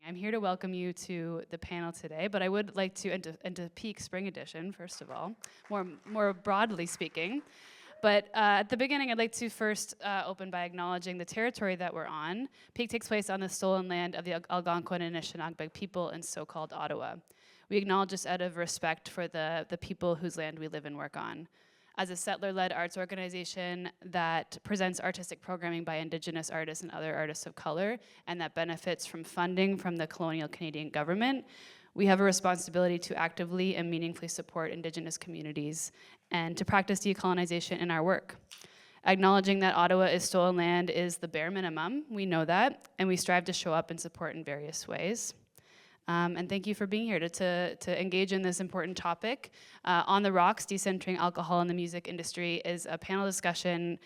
I'm here to welcome you to the panel today, but I would like to, and to Pique Spring Edition, first of all, more broadly speaking. But at the beginning, I'd like to first open by acknowledging the territory that we're on. Pique takes place on the stolen land of the Algonquin and Anishinaabe people in so-called Ottawa. We acknowledge this out of respect for the people whose land we live and work on. As a settler-led arts organization that presents artistic programming by Indigenous artists and other artists of color, and that benefits from funding from the colonial Canadian government, we have a responsibility to actively and meaningfully support Indigenous communities and to practice decolonization in our work. Acknowledging that Ottawa is stolen land is the bare minimum, we know that, and we strive to show up and support in various ways. And thank you for being here to engage in this important topic. On the Rocks, Decentering Alcohol in the Music Industry is a panel discussion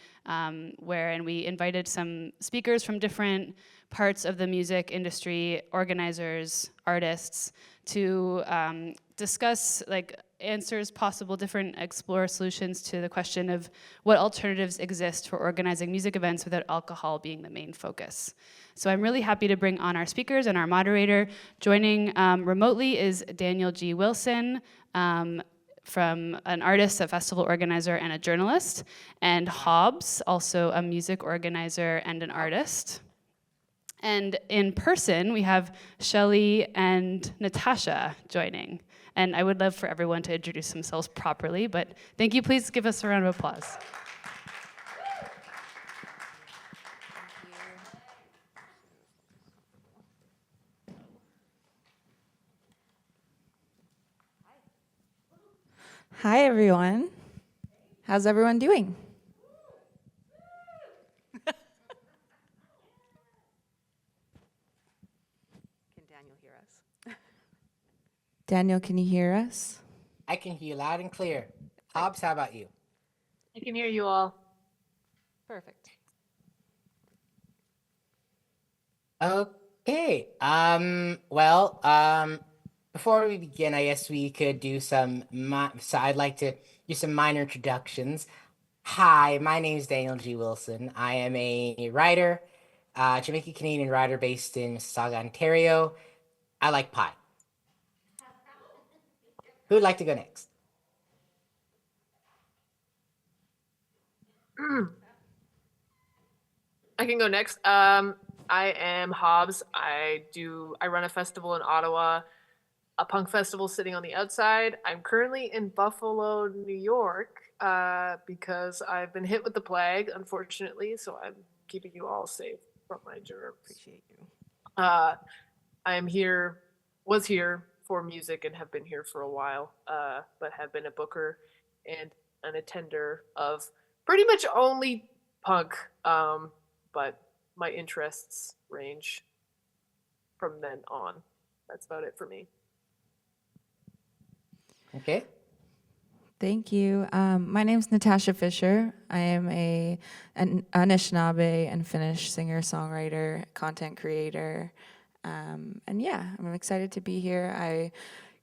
wherein we invited some speakers from different parts of the music industry, organizers, artists, to discuss answers, possible different explore solutions to the question of what alternatives exist for organizing music events without alcohol being the main focus. So I'm really happy to bring on our speakers and our moderator. Joining remotely is Daniel G. Wilson, from an artist, a festival organizer, and a journalist, and Hobbes, also a music organizer and an artist. And in person, we have Shelley and Natasha joining. And I would love for everyone to introduce themselves properly, but thank you. Please give us a round of applause. Hi, everyone. How's everyone doing? Can Daniel hear us? Daniel, can you hear us? I can hear you loud and clear. Hobbes, how about you? I can hear you all. Perfect. Okay. Before we begin, I guess we could do so I'd like to do some minor introductions. Hi, my name is Daniel G. Wilson. I am a writer, Jamaican Canadian writer based in Mississauga, Ontario. I like pie. Who would like to go next? I can go next. I am Hobbes. I run a festival in Ottawa, a punk festival sitting on the outside. I'm currently in Buffalo, New York, because I've been hit with the plague, unfortunately, so I'm keeping you all safe from my germs. Appreciate you. I was here for music and have been here for a while, but have been a booker and an attender of pretty much only punk, but my interests range from then on. That's about it for me. Okay. Thank you. My name's Natasha Fisher. I am an Anishinaabe and Finnish singer-songwriter, content creator. And yeah, I'm excited to be here. I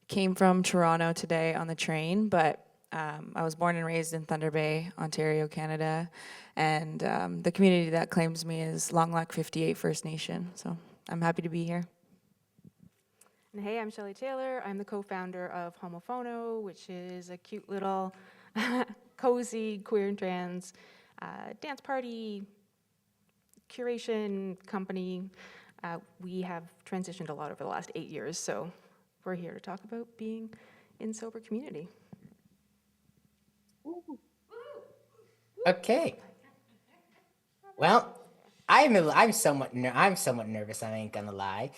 came from Toronto today on the train, but I was born and raised in Thunder Bay, Ontario, Canada. And the community that claims me is Long Lac 58 First Nation. So I'm happy to be here. And hey, I'm Shelley Taylor. I'm the co-founder of Homophono, which is a cute little cozy queer and trans dance party curation company. We have transitioned a lot over the last 8 years, so we're here to talk about being in sober community. Okay. Well, I'm somewhat nervous. I ain't gonna lie.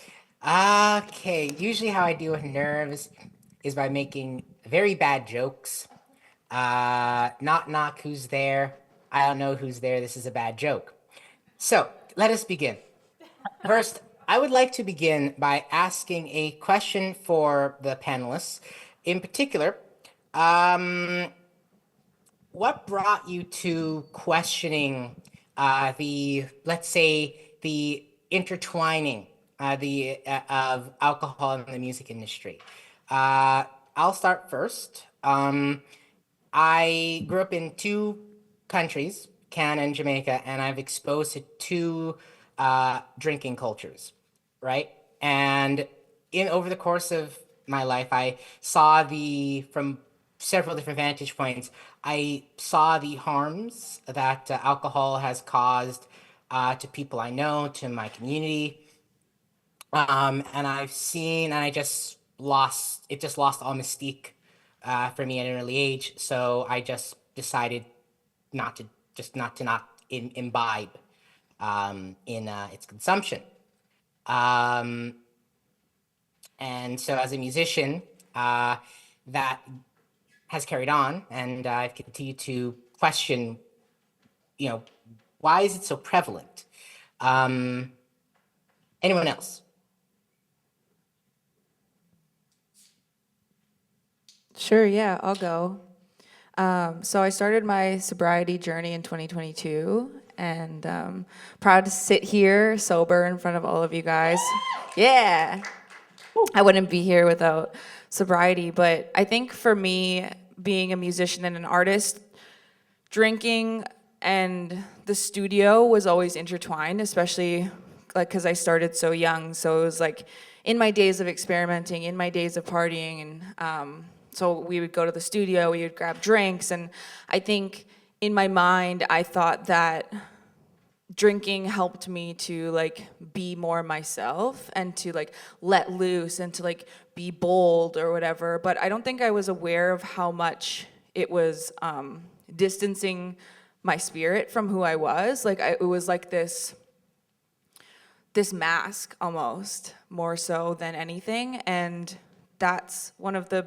Okay. Usually, how I deal with nerves is by making very bad jokes. Knock, who's there? I don't know who's there. This is a bad joke. So let us begin. First, I would like to begin by asking a question for the panelists. In particular, what brought you to questioning let's say, the intertwining of alcohol in the music industry? I'll start first. I grew up in two countries, Canada and Jamaica, and I've exposed to two drinking cultures, right? And over the course of my life, I saw from several different vantage points, I saw the harms that alcohol has caused to people I know, to my community. And I just lost all mystique for me at an early age. So I just decided not to, not imbibe in its consumption. Um, and so as a musician, that has carried on, and I've continued to question, why is it so prevalent? Anyone else? Sure, yeah, I'll go. So I started my sobriety journey in 2022, and proud to sit here sober in front of all of you guys. Yeah, I wouldn't be here without sobriety, but I think for me, being a musician and an artist, drinking and the studio was always intertwined, especially like because I started so young. So it was like in my days of experimenting, in my days of partying, and so we would go to the studio, we would grab drinks, and I think in my mind I thought that drinking helped me to like be more myself and to like let loose and to like be bold or whatever. But I don't think I was aware of how much it was distancing my spirit from who I was. Like it was like this mask almost, more so than anything. And that's one of the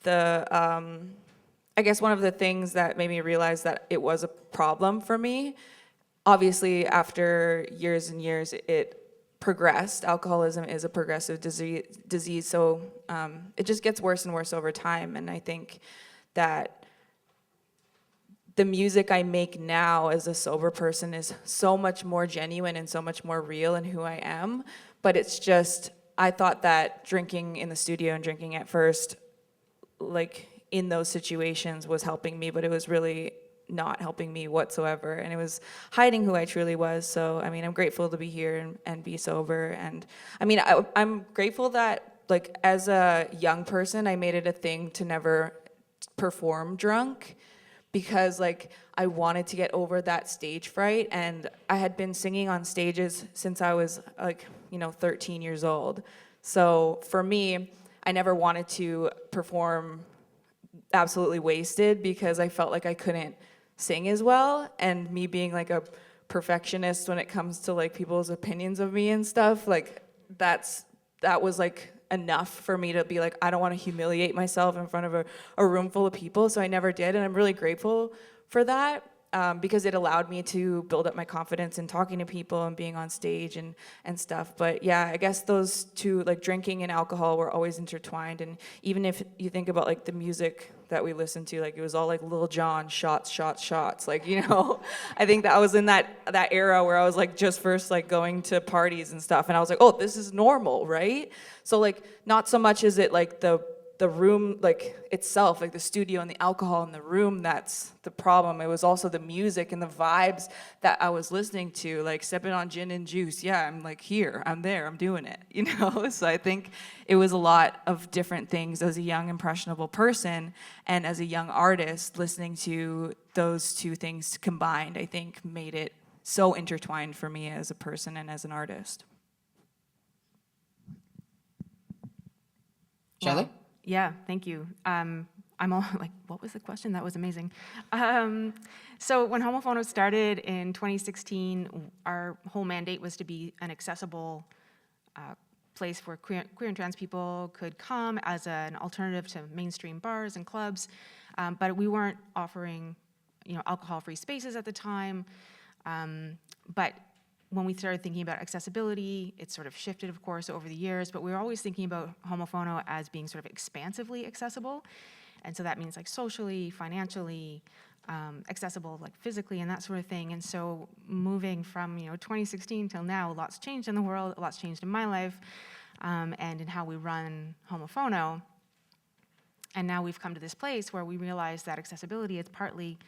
I guess one of the things that made me realize that it was a problem for me. Obviously, after years and years, it progressed. Alcoholism is a progressive disease, so it just gets worse and worse over time. And I think that the music I make now as a sober person is so much more genuine and so much more real in who I am. But it's just, I thought that drinking in the studio and drinking at first, like in those situations, was helping me, but it was really not helping me whatsoever, and it was hiding who I truly was. So I mean, I'm grateful to be here and be sober. And I mean, I'm grateful that like as a young person I made it a thing to never perform drunk, because like I wanted to get over that stage fright. And I had been singing on stages since I was like 13 years old. So for me, I never wanted to perform absolutely wasted because I felt like I couldn't sing as well. And me being like a perfectionist when it comes to like people's opinions of me and stuff, like that was like enough for me to be like, I don't want to humiliate myself in front of a room full of people. So I never did, and I'm really grateful for that. Because it allowed me to build up my confidence in talking to people and being on stage and stuff. But yeah, I guess those two, like drinking and alcohol, were always intertwined. And even if you think about like the music that we listened to, like it was all like Lil Jon, shots, shots, shots. Like, I think that I was in that era where I was like just first like going to parties and stuff. And I was like, oh, this is normal, right? So like not so much is it like the room like itself, like the studio and the alcohol in the room, that's the problem. It was also the music and the vibes that I was listening to, like sipping on gin and juice. Yeah, I'm like here, I'm there, I'm doing it, So I think it was a lot of different things as a young impressionable person, and as a young artist, listening to those two things combined, I think made it so intertwined for me as a person and as an artist. Shelley? Wow. Yeah, thank you. I'm all like, what was the question? That was amazing. So when Homophono started in 2016, our whole mandate was to be an accessible place where queer and trans people could come as an alternative to mainstream bars and clubs. But we weren't offering, alcohol-free spaces at the time. But when we started thinking about accessibility, it sort of shifted, of course, over the years, but we were always thinking about Homophono as being sort of expansively accessible. And so that means like socially, financially, accessible like physically and that sort of thing. And so moving from 2016 till now, a lot's changed in the world, a lot's changed in my life, and in how we run Homophono. And now we've come to this place where we realize that accessibility is partly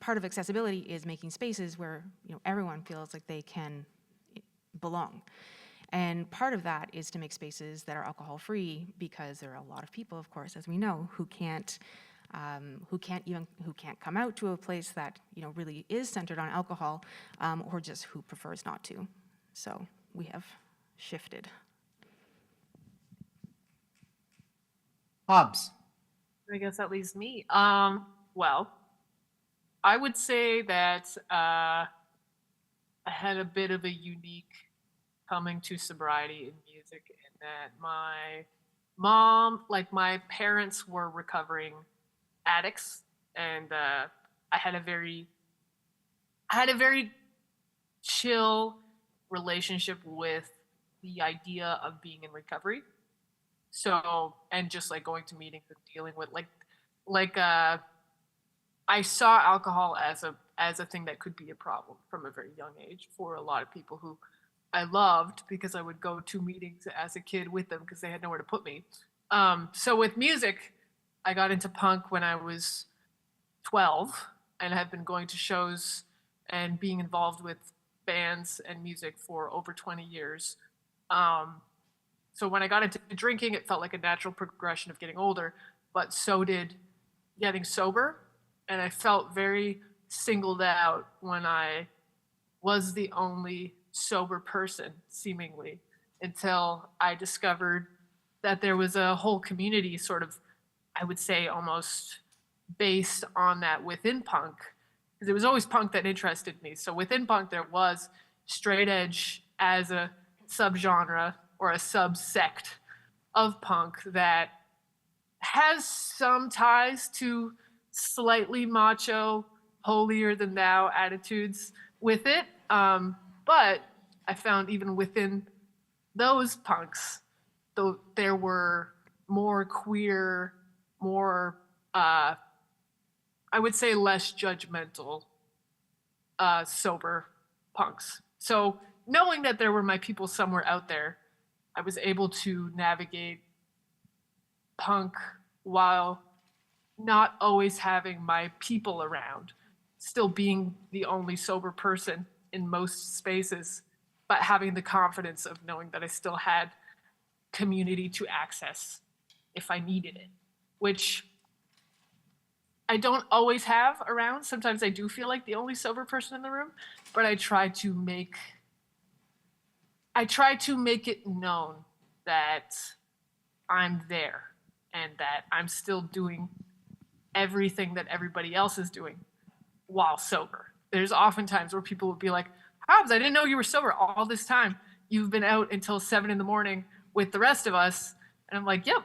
part of accessibility is making spaces where everyone feels like they can belong. And part of that is to make spaces that are alcohol-free, because there are a lot of people, of course, as we know, who can't come out to a place that really is centered on alcohol, or just who prefers not to. So we have shifted. Hobbes. I guess that leaves me. Well, I would say that I had a bit of a unique coming to sobriety in music, in that my mom, like my parents, were recovering addicts, and I had a very chill relationship with the idea of being in recovery. So, and just like going to meetings and dealing with I saw alcohol as a thing that could be a problem from a very young age for a lot of people who I loved, because I would go to meetings as a kid with them because they had nowhere to put me. So with music, I got into punk when I was 12 and have been going to shows and being involved with bands and music for over 20 years. So when I got into drinking, it felt like a natural progression of getting older, but so did getting sober. And I felt very singled out when I was the only sober person, seemingly, until I discovered that there was a whole community, sort of, I would say, almost based on that within punk. Because it was always punk that interested me. So within punk, there was straight edge as a subgenre or a subsect of punk that has some ties to slightly macho, holier than thou attitudes with it. But I found even within those punks, though, there were more queer, more, I would say, less judgmental, sober punks. So knowing that there were my people somewhere out there, I was able to navigate punk while not always having my people around, still being the only sober person in most spaces, but having the confidence of knowing that I still had community to access if I needed it, which I don't always have around. Sometimes I do feel like the only sober person in the room, but I try to make it known that I'm there and that I'm still doing everything that everybody else is doing while sober. There's often times where people will be like, Hobbes, I didn't know you were sober all this time. You've been out until 7 a.m. with the rest of us. And I'm like, yep,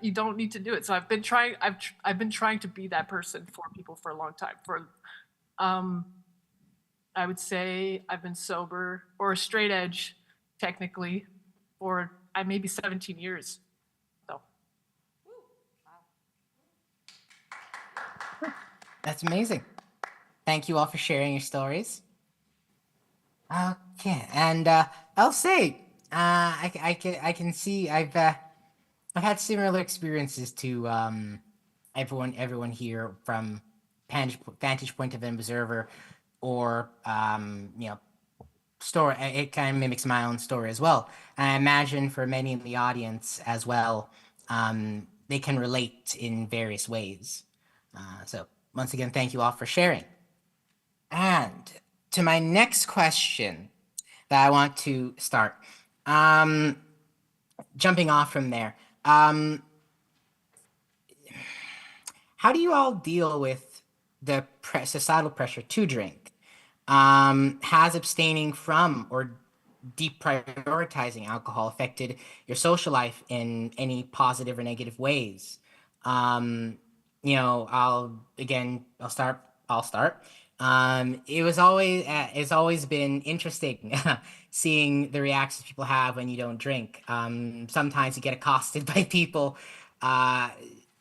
you don't need to do it. So I've been trying to be that person for people for a long time. I would say I've been sober, or straight edge technically, for maybe 17 years. So That's amazing. Thank you all for sharing your stories. Okay, and I'll say, I can see I've had similar experiences to everyone here, from vantage point of an observer, or story. It kind of mimics my own story as well. And I imagine for many in the audience as well, they can relate in various ways. So once again, thank you all for sharing. And to my next question that I want to start, jumping off from there, how do you all deal with the societal pressure to drink? Has abstaining from or deprioritizing alcohol affected your social life in any positive or negative ways? I'll start. It's always been interesting seeing the reactions people have when you don't drink. Sometimes you get accosted by people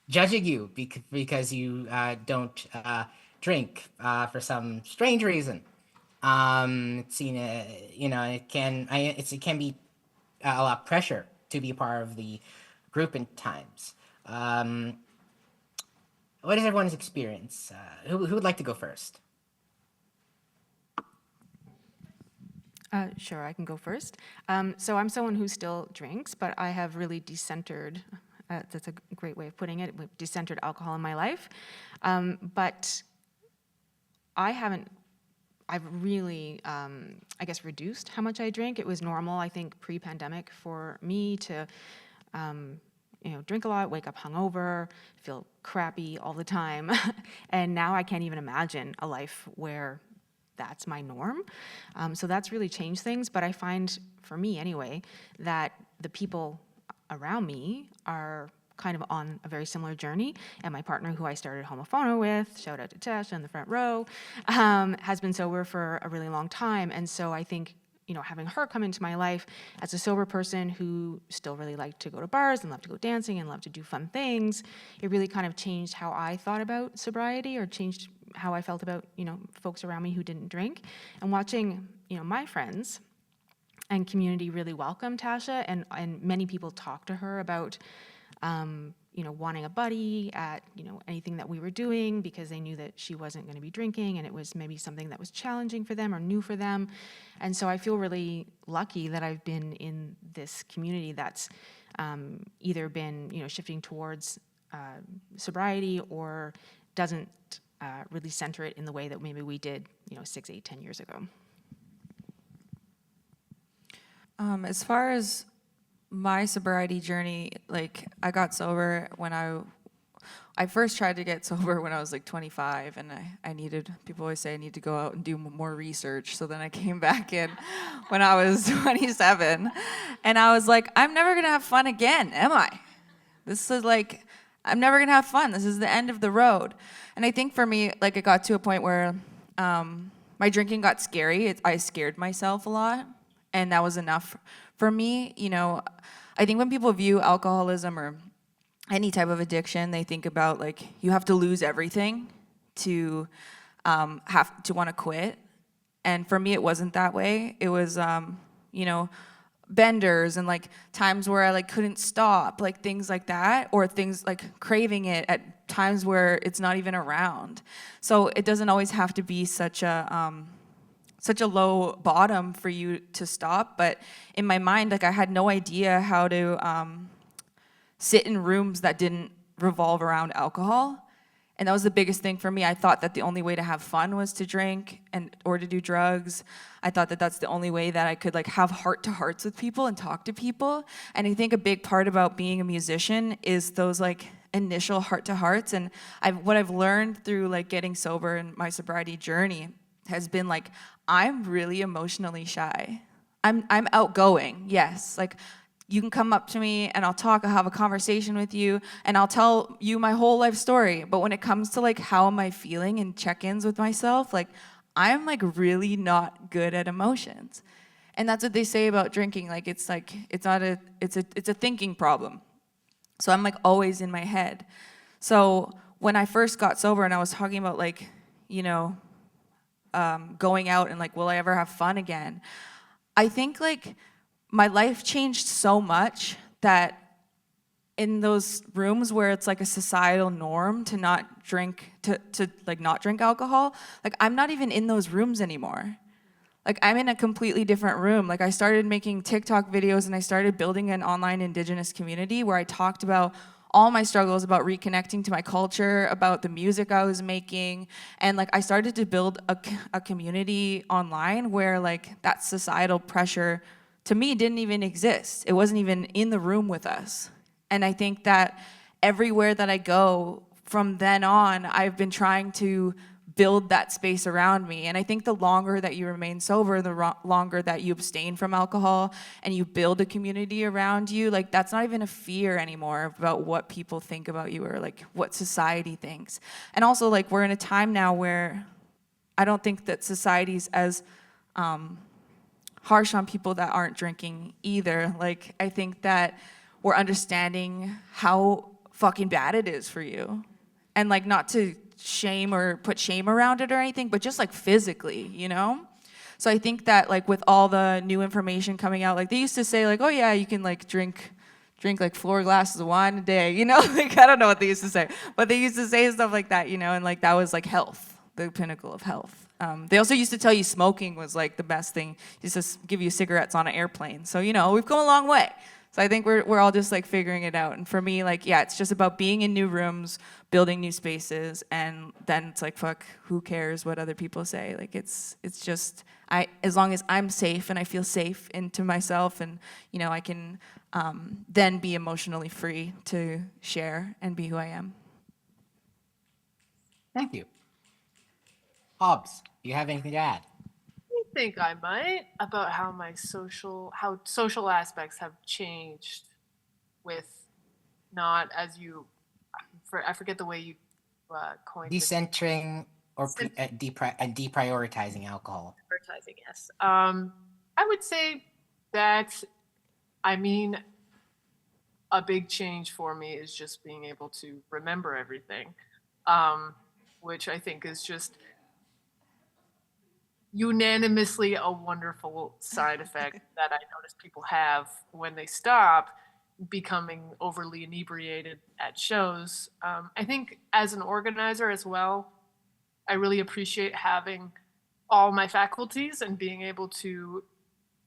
judging you because you don't drink for some strange reason. It's seen, it can be a lot of pressure to be a part of the group in times. What is everyone's experience? Who would like to go first? Sure, I can go first. So I'm someone who still drinks, but I have really decentered, that's a great way of putting it, we've decentered alcohol in my life. But I've really, I guess, reduced how much I drink. It was normal, I think, pre-pandemic for me to, drink a lot, wake up hungover, feel crappy all the time. And now I can't even imagine a life where that's my norm. So that's really changed things. But I find, for me anyway, that the people around me are kind of on a very similar journey. And my partner, who I started Homophono with, shout out to Natasha in the front row, has been sober for a really long time. And so I think, having her come into my life as a sober person who still really liked to go to bars and loved to go dancing and loved to do fun things, it really kind of changed how I thought about sobriety, or changed how I felt about, folks around me who didn't drink. And watching, my friends and community really welcome Tasha, and many people talk to her about, wanting a buddy at, anything that we were doing, because they knew that she wasn't going to be drinking, and it was maybe something that was challenging for them or new for them. And so I feel really lucky that I've been in this community that's either been, shifting towards sobriety, or doesn't really center it in the way that maybe we did, 6, 8, 10 years ago. As far as my sobriety journey, like, I got sober when I first tried to get sober when I was like 25, and I needed, people always say I need to go out and do more research. So then I came back in when I was 27, and I was like, I'm never gonna have fun again, am I? This is like, I'm never gonna have fun. This is the end of the road. And I think for me, like, it got to a point where my drinking got scary. I scared myself a lot, and that was enough for me. I think when people view alcoholism or any type of addiction, they think about, like, you have to lose everything to have to want to quit. And for me, it wasn't that way. It was, benders and like times where I like couldn't stop, like things like that, or things like craving it at times where it's not even around. So it doesn't always have to be such a low bottom for you to stop. But in my mind, like, I had no idea how to sit in rooms that didn't revolve around alcohol. And that was the biggest thing for me. I thought that the only way to have fun was to drink or to do drugs. I thought that that's the only way that I could like have heart-to-hearts with people and talk to people. And I think a big part about being a musician is those like initial heart-to-hearts. And what I've learned through like getting sober and my sobriety journey has been like, I'm really emotionally shy. I'm outgoing, yes. Like, you can come up to me and I'll talk, I'll have a conversation with you, and I'll tell you my whole life story. But when it comes to like how am I feeling and check-ins with myself, like, I'm like really not good at emotions. And that's what they say about drinking. Like, it's a thinking problem. So I'm like always in my head. So when I first got sober and I was talking about like, going out and like, will I ever have fun again? I think like my life changed so much that in those rooms where it's like a societal norm to not drink, to like not drink alcohol, like I'm not even in those rooms anymore. Like, I'm in a completely different room. Like, I started making TikTok videos and I started building an online Indigenous community where I talked about all my struggles, about reconnecting to my culture, about the music I was making. And like, I started to build a community online where like that societal pressure to me didn't even exist. It wasn't even in the room with us. And I think that everywhere that I go from then on, I've been trying to build that space around me. And I think the longer that you remain sober, the longer that you abstain from alcohol and you build a community around you, like, that's not even a fear anymore about what people think about you or like what society thinks. And also, like, we're in a time now where I don't think that society's as harsh on people that aren't drinking either. Like, I think that we're understanding how fucking bad it is for you. And like, not to shame or put shame around it or anything, but just like physically, So I think that like with all the new information coming out, like they used to say like, oh yeah, you can like drink like 4 glasses of wine a day, like I don't know what they used to say, but they used to say stuff like that, and like that was like health, the pinnacle of health. They also used to tell you smoking was like the best thing, just to give you cigarettes on an airplane. So, you know, we've come a long way. So I think we're all just like figuring it out. And for me, like, yeah, it's just about being in new rooms, building new spaces, and then it's like, fuck, who cares what other people say? Like, it's just, as long as I'm safe and I feel safe into myself, and, you know, I can then be emotionally free to share and be who I am. Thank you. Hobbes, do you have anything to add? I think I might, about how how social aspects have changed with not as you, I forget the way you coined it. Decentering or deprioritizing alcohol. Advertising, yes. I would say that, I mean, a big change for me is just being able to remember everything, which I think is just unanimously a wonderful side effect that I notice people have when they stop becoming overly inebriated at shows. I think as an organizer as well, I really appreciate having all my faculties and being able to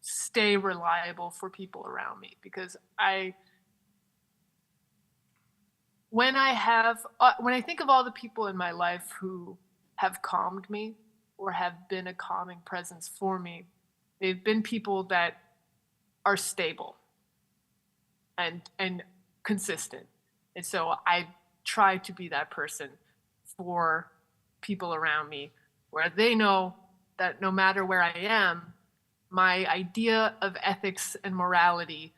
stay reliable for people around me, because when I think of all the people in my life who have calmed me or have been a calming presence for me, they've been people that are stable and consistent. And so I try to be that person for people around me, where they know that no matter where I am, my idea of ethics and morality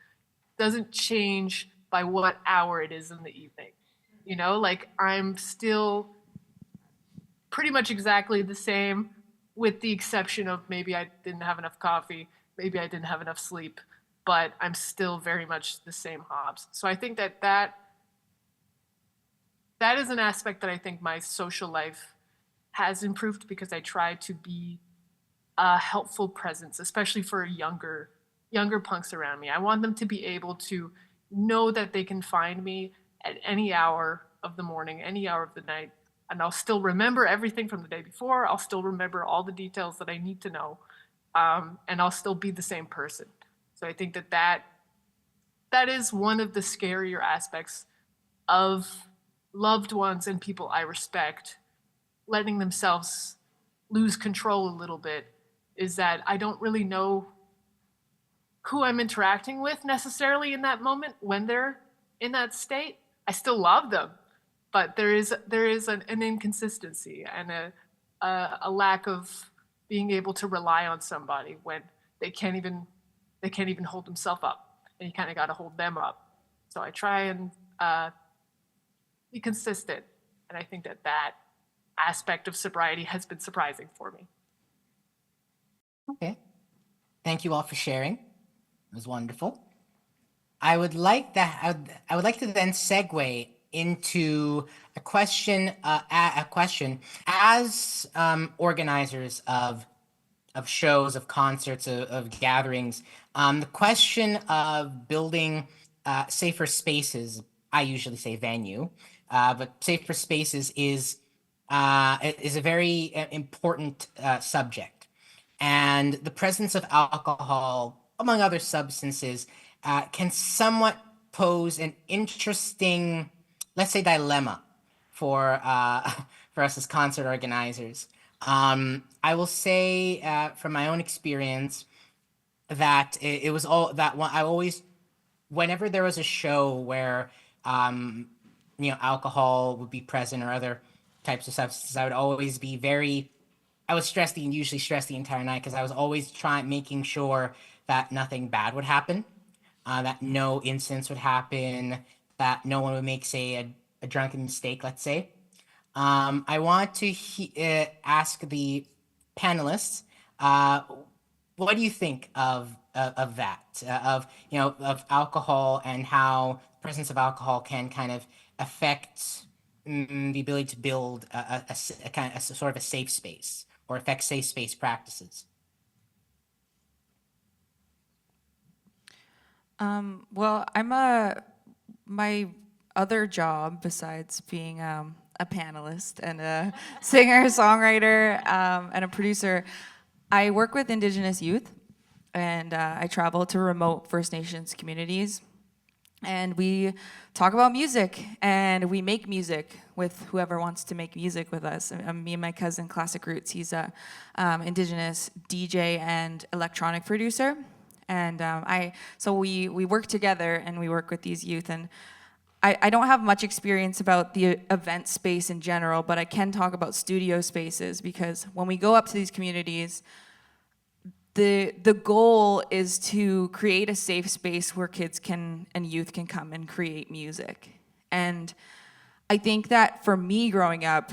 doesn't change by what hour it is in the evening. You know, like, I'm still pretty much exactly the same, with the exception of maybe I didn't have enough coffee, maybe I didn't have enough sleep, but I'm still very much the same Hobbes. So I think that is an aspect that I think my social life has improved, because I try to be a helpful presence, especially for younger punks around me. I want them to be able to know that they can find me at any hour of the morning, any hour of the night, and I'll still remember everything from the day before. I'll still remember all the details that I need to know, and I'll still be the same person. So I think that is one of the scarier aspects of loved ones and people I respect letting themselves lose control a little bit, is that I don't really know who I'm interacting with necessarily in that moment when they're in that state. I still love them, but there is an inconsistency and a lack of being able to rely on somebody when they can't even hold themselves up, and you kind of got to hold them up. So I try and be consistent, and I think that aspect of sobriety has been surprising for me. Okay. Thank you all for sharing. It was wonderful. I would like to then segue into a question. As organizers of shows, of concerts, of gatherings, the question of building safer spaces. I usually say venue, but safer spaces is a very important subject. And the presence of alcohol, among other substances, can somewhat pose an interesting, let's say, dilemma for for us as concert organizers. I will say from my own experience that it was all that one. I always, whenever there was a show where alcohol would be present or other types of substances, I would always be very. I would usually stress the entire night, because I was always making sure that nothing bad would happen, that no incidents would happen, that no one would make, say, a drunken mistake, let's say. I want to ask the panelists, what do you think of that, of alcohol, and how the presence of alcohol can kind of affect the ability to build a kind of sort of a safe space, or affect safe space practices? Well, my other job, besides being a a panelist and a singer, songwriter, and a producer. I work with Indigenous youth, and I travel to remote First Nations communities. And we talk about music, and we make music with whoever wants to make music with us. Me and my cousin, Classic Roots, he's a Indigenous DJ and electronic producer. And so we work together, and we work with these youth. And I don't have much experience about the event space in general, but I can talk about studio spaces, because when we go up to these communities, the goal is to create a safe space where kids and youth can come and create music. And I think that for me growing up,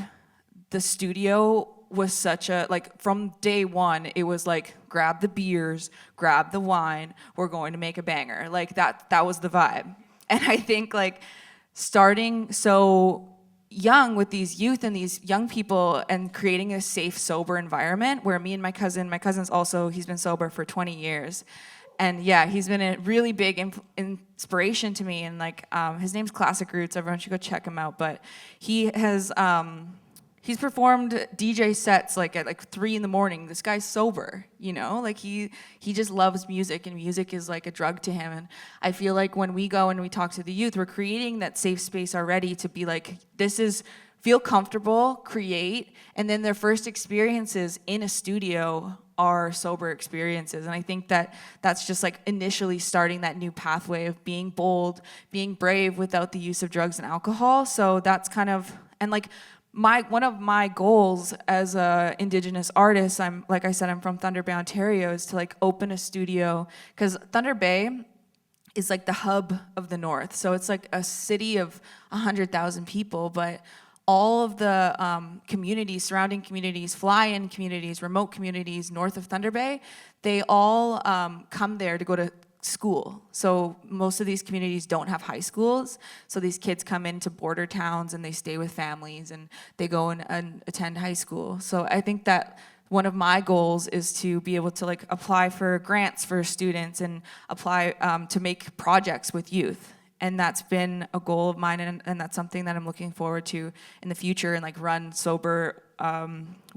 the studio was such a, like, from day one, it was like, grab the beers, grab the wine, we're going to make a banger. Like, that was the vibe. And I think, like, starting so young with these youth and these young people and creating a safe, sober environment where me and my cousin's also, he's been sober for 20 years. And yeah, he's been a really big inspiration to me. And like, his name's Classic Roots. Everyone should go check him out. But he has, he's performed DJ sets like at like 3 a.m. This guy's sober, you know, like he just loves music, and music is like a drug to him. And I feel like when we go and we talk to the youth, we're creating that safe space already to be like, feel comfortable, create, and then their first experiences in a studio are sober experiences. And I think that that's just like initially starting that new pathway of being bold, being brave without the use of drugs and alcohol. So that's kind of, and like, one of my goals as a Indigenous artist, like I said, I'm from Thunder Bay, Ontario, is to like open a studio, because Thunder Bay is like the hub of the North. So it's like a city of 100,000 people, but all of the communities, surrounding communities, fly-in communities, remote communities north of Thunder Bay, they all come there to go to school. So most of these communities don't have high schools. So these kids come into border towns and they stay with families and they go and attend high school. So I think that one of my goals is to be able to like apply for grants for students and apply to make projects with youth. And that's been a goal of mine, and that's something that I'm looking forward to in the future, and like run sober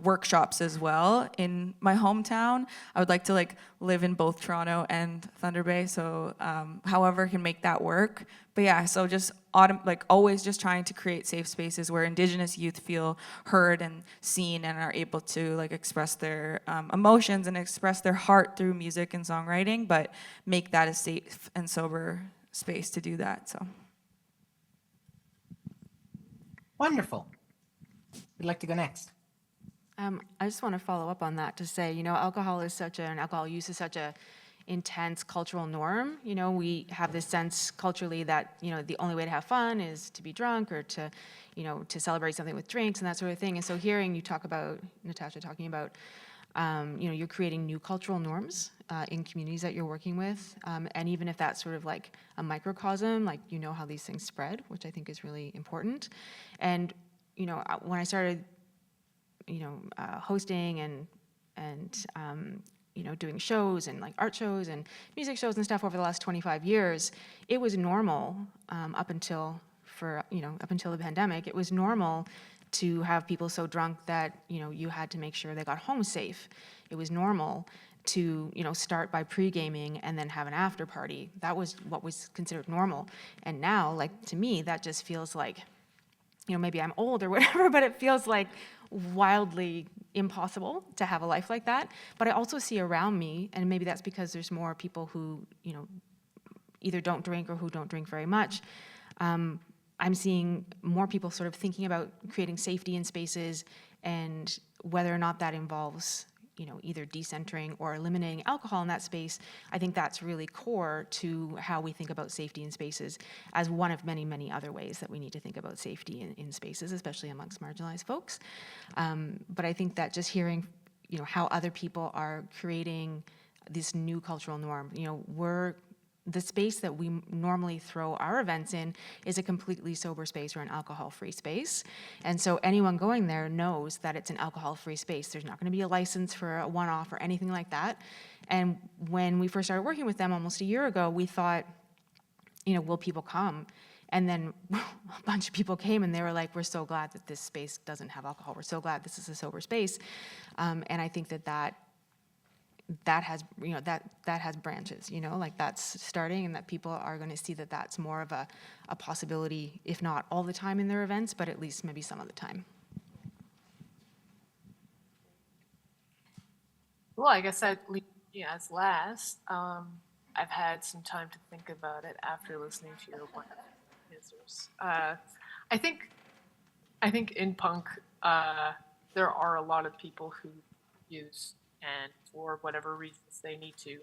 workshops as well in my hometown. I would like to like live in both Toronto and Thunder Bay, so however I can make that work. But yeah, so just always just trying to create safe spaces where Indigenous youth feel heard and seen and are able to like express their emotions and express their heart through music and songwriting, but make that a safe and sober space to do that. So Wonderful. Who'd like to go next? I just want to follow up on that to say, you know, alcohol use is such a intense cultural norm. You know, we have this sense culturally that, you know, the only way to have fun is to be drunk or to, you know, to celebrate something with drinks and that sort of thing. And so hearing you talk about, Natasha talking about, you know, you're creating new cultural norms in communities that you're working with. And even if that's sort of like a microcosm, like, you know, how these things spread, which I think is really important. And, you know, when I started, you know, hosting and you know, doing shows and like art shows and music shows and stuff over the last 25 years, it was normal up until the pandemic. It was normal to have people so drunk that, you know, you had to make sure they got home safe. It was normal to, you know, start by pre-gaming and then have an after party. That was what was considered normal. And now, like, to me, that just feels like, you know, maybe I'm old or whatever, but it feels like wildly impossible to have a life like that. But I also see around me, and maybe that's because there's more people who, you know, either don't drink or who don't drink very much. I'm seeing more people sort of thinking about creating safety in spaces, and whether or not that involves, you know, either decentering or eliminating alcohol in that space. I think that's really core to how we think about safety in spaces as one of many, many other ways that we need to think about safety in spaces, especially amongst marginalized folks. But I think that just hearing, you know, how other people are creating this new cultural norm, you know, the space that we normally throw our events in is a completely sober space or an alcohol-free space. And so anyone going there knows that it's an alcohol-free space. There's not gonna be a license for a one-off or anything like that. And when we first started working with them almost a year ago, we thought, you know, will people come? And then a bunch of people came and they were like, we're so glad that this space doesn't have alcohol. We're so glad this is a sober space. And I think that has, that has branches, like that's starting, and that people are going to see that that's more of a possibility, if not all the time in their events, but at least maybe some of the time. Well, I guess that leaves me as last. I've had some time to think about it after listening to your wonderful answers. I think in punk, there are a lot of people who use, and for whatever reasons they need to.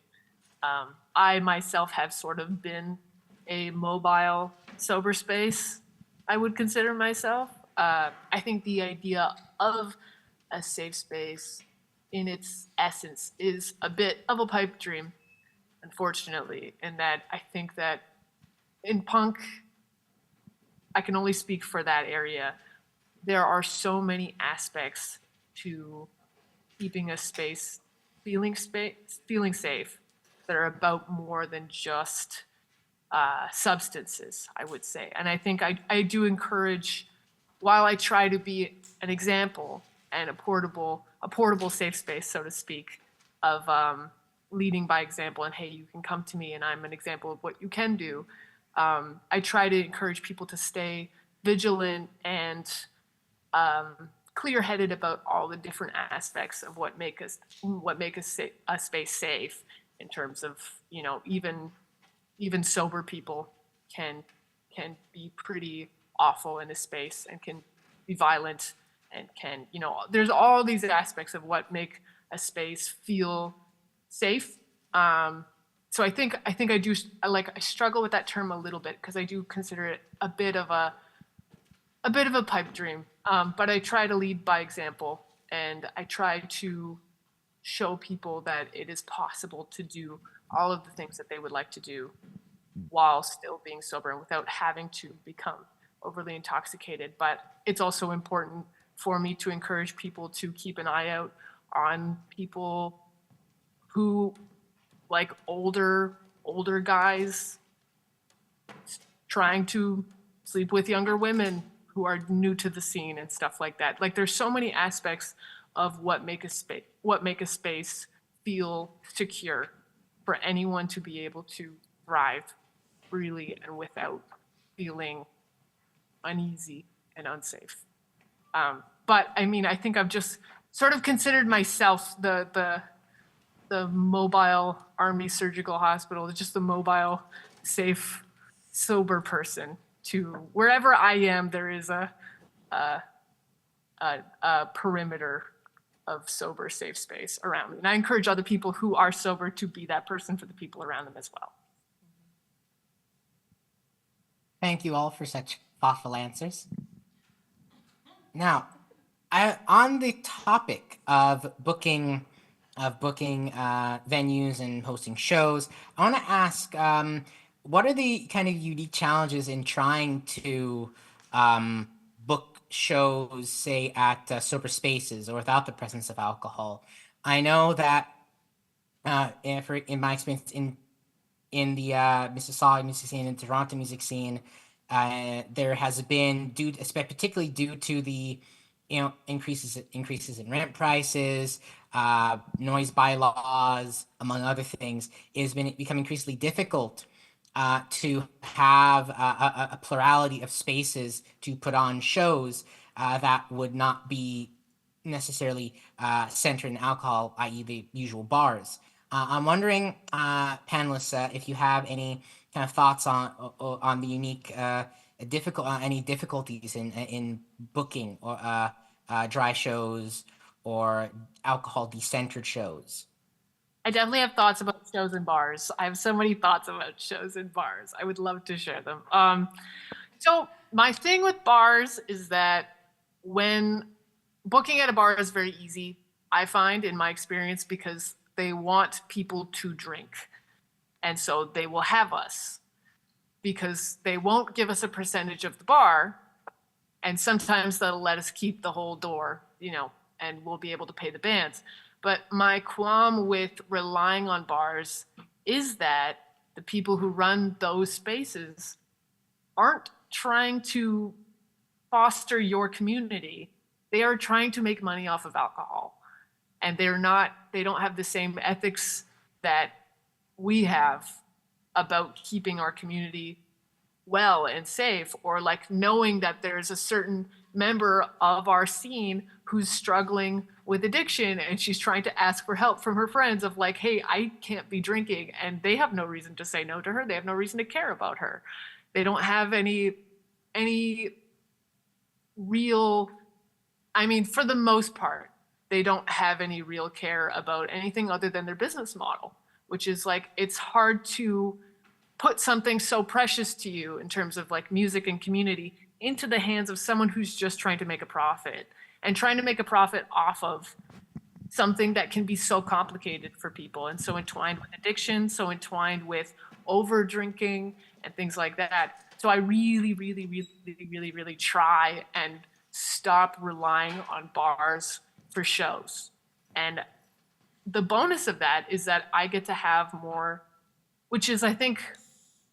I myself have sort of been a mobile sober space, I would consider myself. I think the idea of a safe space in its essence is a bit of a pipe dream, unfortunately, in that I think that in punk, I can only speak for that area, there are so many aspects to keeping a space feeling safe that are about more than just substances, I would say. And I think I do encourage, while I try to be an example and a portable safe space, so to speak, of leading by example, and hey, you can come to me and I'm an example of what you can do. I try to encourage people to stay vigilant and clear-headed about all the different aspects of what make a space safe, in terms of, even sober people can be pretty awful in a space and can be violent and can, there's all these aspects of what make a space feel safe. So I think I struggle with that term a little bit, because I do consider it a bit of a pipe dream. But I try to lead by example, and I try to show people that it is possible to do all of the things that they would like to do while still being sober and without having to become overly intoxicated. But it's also important for me to encourage people to keep an eye out on people who, like older guys trying to sleep with younger women who are new to the scene and stuff like that. Like, there's so many aspects of what make a space feel secure for anyone to be able to thrive freely and without feeling uneasy and unsafe. But I mean, I think I've just sort of considered myself the mobile army surgical hospital, just the mobile, safe, sober person. To wherever I am, there is a perimeter of sober, safe space around me. And I encourage other people who are sober to be that person for the people around them as well. Thank you all for such thoughtful answers. Now, on the topic of booking venues and hosting shows, I want to ask, what are the kind of unique challenges in trying to book shows, say, at sober spaces or without the presence of alcohol? I know that in my experience in the Mississauga music scene and Toronto music scene, there has been, particularly due to the increases in rent prices, noise bylaws, among other things, it's become increasingly difficult to have a plurality of spaces to put on shows that would not be necessarily centered in alcohol, i.e. the usual bars. I'm wondering, panelists, if you have any kind of thoughts on the unique any difficulties in booking or dry shows or alcohol decentered shows. I definitely have thoughts about shows and bars. I have so many thoughts about shows and bars. I would love to share them. So my thing with bars is that when booking at a bar is very easy, I find, in my experience, because they want people to drink. And so they will have us, because they won't give us a percentage of the bar. And sometimes they'll let us keep the whole door, and we'll be able to pay the bands. But my qualm with relying on bars is that the people who run those spaces aren't trying to foster your community. They are trying to make money off of alcohol. And they don't have the same ethics that we have about keeping our community well and safe, or like knowing that there's a certain member of our scene who's struggling with addiction and she's trying to ask for help from her friends of like, hey, I can't be drinking, and they have no reason to say no to her. They have no reason to care about her. They don't have any real, I mean, for the most part, they don't have any real care about anything other than their business model, which is like, it's hard to put something so precious to you in terms of like music and community into the hands of someone who's just trying to make a profit, and trying to make a profit off of something that can be so complicated for people and so entwined with addiction, so entwined with over drinking and things like that. So I really, really, really, really, really try and stop relying on bars for shows. And the bonus of that is that I get to have more, which is, I think,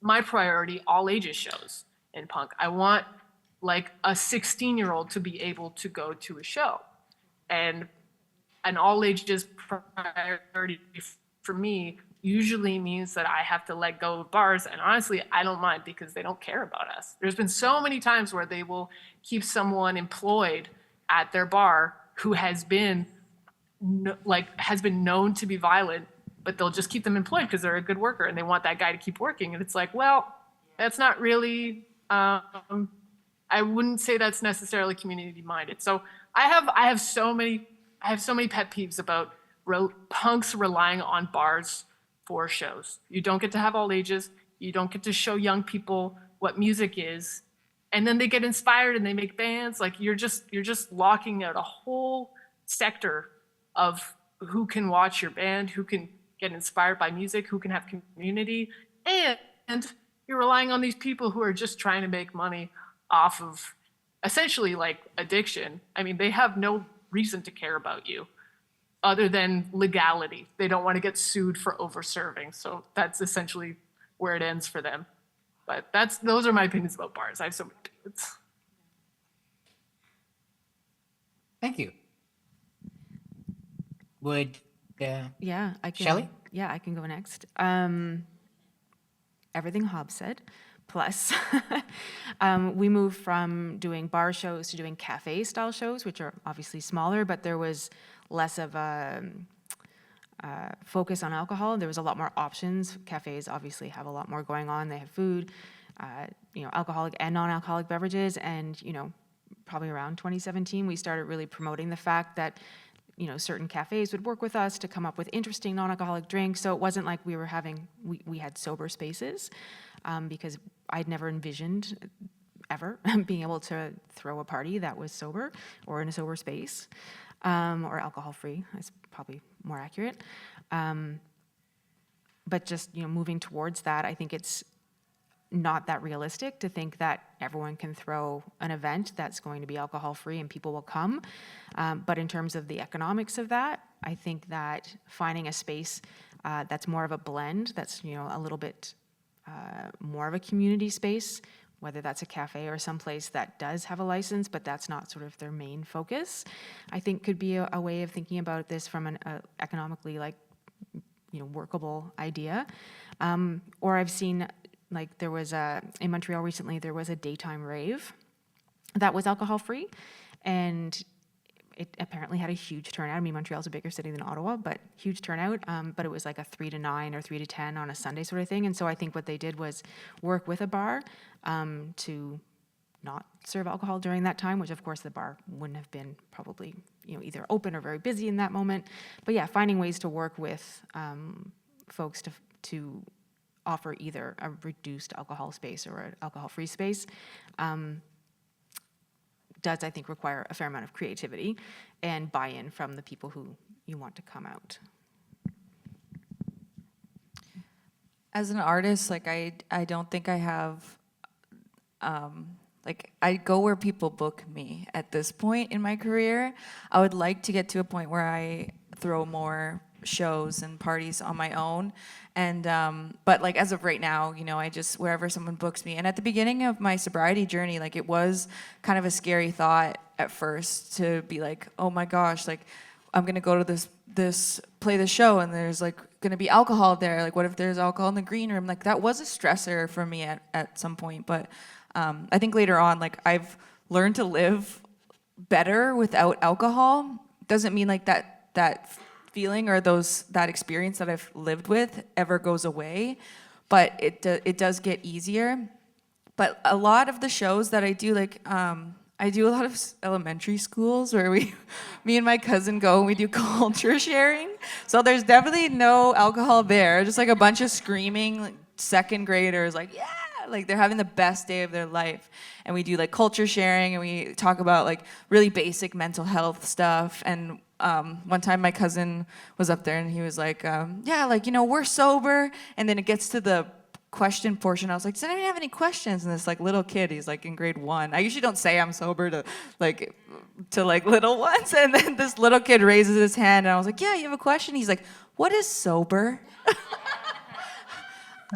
my priority, all ages shows in punk. I want like a 16-year-old to be able to go to a show. And an all ages priority for me usually means that I have to let go of bars. And honestly, I don't mind, because they don't care about us. There's been so many times where they will keep someone employed at their bar who has been known to be violent, but they'll just keep them employed because they're a good worker and they want that guy to keep working. And it's like, well, that's not really, I wouldn't say that's necessarily community minded. So I have so many pet peeves about punks relying on bars for shows. You don't get to have all ages. You don't get to show young people what music is. And then they get inspired and they make bands. Like you're just locking out a whole sector of who can watch your band, who can get inspired by music, who can have community. And you're relying on these people who are just trying to make money off of essentially like addiction. I mean, they have no reason to care about you other than legality. They don't want to get sued for over serving. So that's essentially where it ends for them. But those are my opinions about bars. I have so many opinions. Thank you. Would Yeah, I can. Shelley? Yeah, I can go next. Everything Hobbes said, plus we moved from doing bar shows to doing cafe style shows, which are obviously smaller, but there was less of a focus on alcohol. There was a lot more options. Cafes obviously have a lot more going on. They have food, alcoholic and non-alcoholic beverages. And, probably around 2017, we started really promoting the fact that, certain cafes would work with us to come up with interesting non-alcoholic drinks. So it wasn't like we had sober spaces, because I'd never envisioned ever being able to throw a party that was sober or in a sober space, or alcohol-free is probably more accurate. But just, moving towards that, I think it's not that realistic to think that everyone can throw an event that's going to be alcohol-free and people will come. But in terms of the economics of that, I think that finding a space that's more of a blend, that's, a little bit more of a community space, whether that's a cafe or someplace that does have a license, but that's not sort of their main focus, I think could be a way of thinking about this from an economically workable idea. Or I've seen, there was in Montreal recently, there was a daytime rave that was alcohol-free, and it apparently had a huge turnout. I mean, Montreal's a bigger city than Ottawa, but huge turnout. But it was like a 3 to 9 or 3 to 10 on a Sunday sort of thing. And so I think what they did was work with a bar to not serve alcohol during that time, which of course the bar wouldn't have been probably, either open or very busy in that moment. But yeah, finding ways to work with folks to offer either a reduced alcohol space or an alcohol-free space does, I think, require a fair amount of creativity and buy-in from the people who you want to come out. As an artist, I don't think I have, I go where people book me at this point in my career. I would like to get to a point where I throw more shows and parties on my own. And but like as of right now, you know, I just wherever someone books me. And at the beginning of my sobriety journey, like it was kind of a scary thought at first to be like, oh my gosh, like I'm gonna go to this play the show and there's like gonna be alcohol there. Like what if there's alcohol in the green room? Like that was a stressor for me at some point. But I think later on, like I've learned to live better without alcohol. Doesn't mean like that feeling or that experience that I've lived with ever goes away, but it does get easier. But a lot of the shows that I do, like I do a lot of elementary schools where me and my cousin go and we do culture sharing. So there's definitely no alcohol there, just like a bunch of screaming like, second graders, like yeah, like they're having the best day of their life. And we do like culture sharing and we talk about like really basic mental health stuff. And one time my cousin was up there and he was like, yeah, like, you know, we're sober. And then it gets to the question portion. I was like, does anyone have any questions? And this like little kid, he's like in grade 1. I usually don't say I'm sober to like little ones. And then this little kid raises his hand and I was like, yeah, you have a question? He's like, what is sober?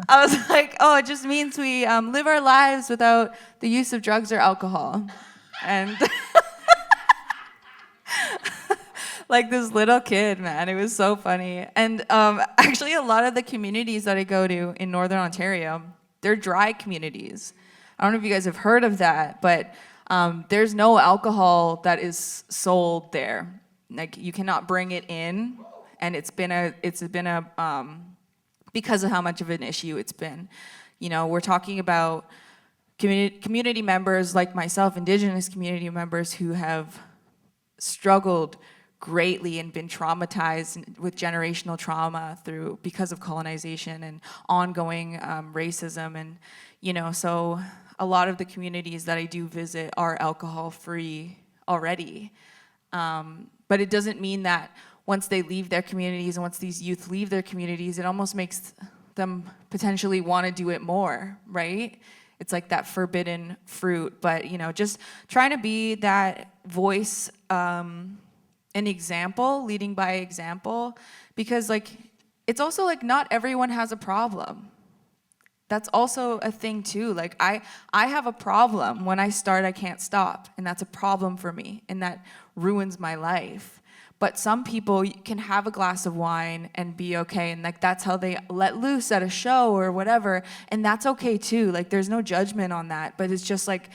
I was like, oh, it just means we live our lives without the use of drugs or alcohol. And like this little kid, man, it was so funny. And actually a lot of the communities that I go to in Northern Ontario, they're dry communities. I don't know if you guys have heard of that, but there's no alcohol that is sold there. Like you cannot bring it in, and it's been a because of how much of an issue it's been. You know, we're talking about community members like myself, Indigenous community members who have struggled greatly and been traumatized with generational trauma because of colonization and ongoing racism. And, you know, so a lot of the communities that I do visit are alcohol-free already. But it doesn't mean that once they leave their communities and once these youth leave their communities, it almost makes them potentially want to do it more, right? It's like that forbidden fruit. But, you know, just trying to be that voice, an example, leading by example, because like, it's also like not everyone has a problem. That's also a thing too. Like I have a problem. When I start, I can't stop. And that's a problem for me. And that ruins my life. But some people can have a glass of wine and be okay. And like that's how they let loose at a show or whatever. And that's okay too. Like there's no judgment on that. But it's just like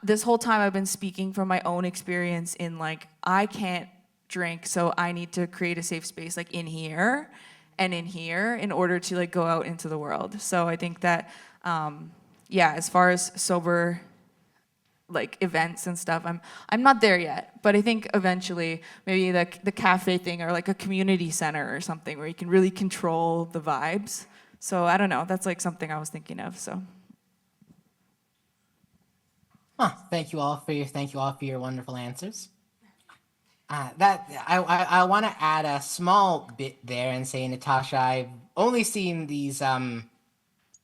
this whole time I've been speaking from my own experience in like, I can't drink, so I need to create a safe space like in here and in here in order to like go out into the world. So I think that, yeah, as far as sober like events and stuff, I'm not there yet, but I think eventually maybe like the cafe thing or like a community center or something where you can really control the vibes. So I don't know, that's like something I was thinking of. So. Thank you all for your wonderful answers. That I want to add a small bit there and say, Natasha, I've only seen these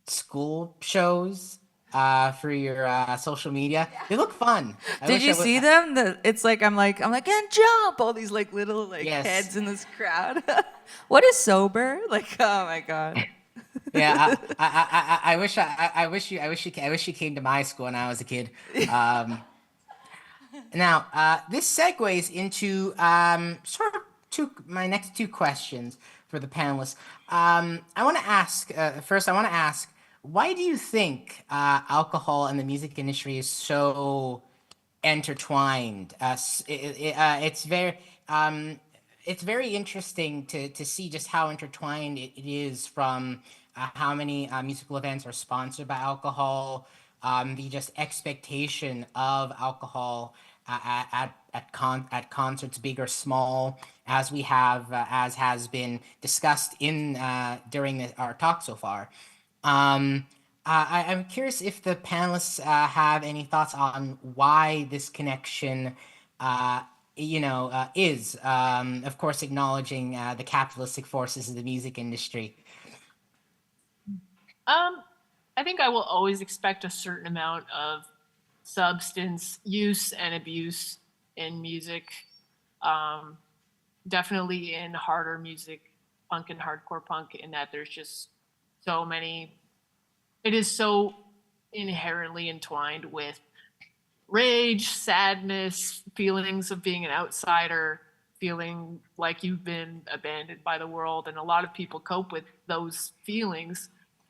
school shows for your social media. They look fun. Did you see them? It's like I'm like and jump, all these like little like Yes. heads in this crowd. What is sober? Like, oh my god. Yeah, I wish you came to my school when I was a kid. Now, this segues into sort of my next two questions for the panelists. I want to ask first. I want to ask, why do you think alcohol and the music industry is so intertwined? It's very interesting to see just how intertwined it is, from how many musical events are sponsored by alcohol, the just expectation of alcohol at concerts, big or small, as has been discussed in during our talk so far. I'm curious if the panelists have any thoughts on why this connection, is, of course, acknowledging the capitalistic forces of the music industry. I think I will always expect a certain amount of substance use and abuse in music. Definitely in harder music punk and hardcore punk, in that there's just so many. It is so inherently entwined with rage, sadness, feelings of being an outsider, feeling like you've been abandoned by the world. And a lot of people cope with those feelings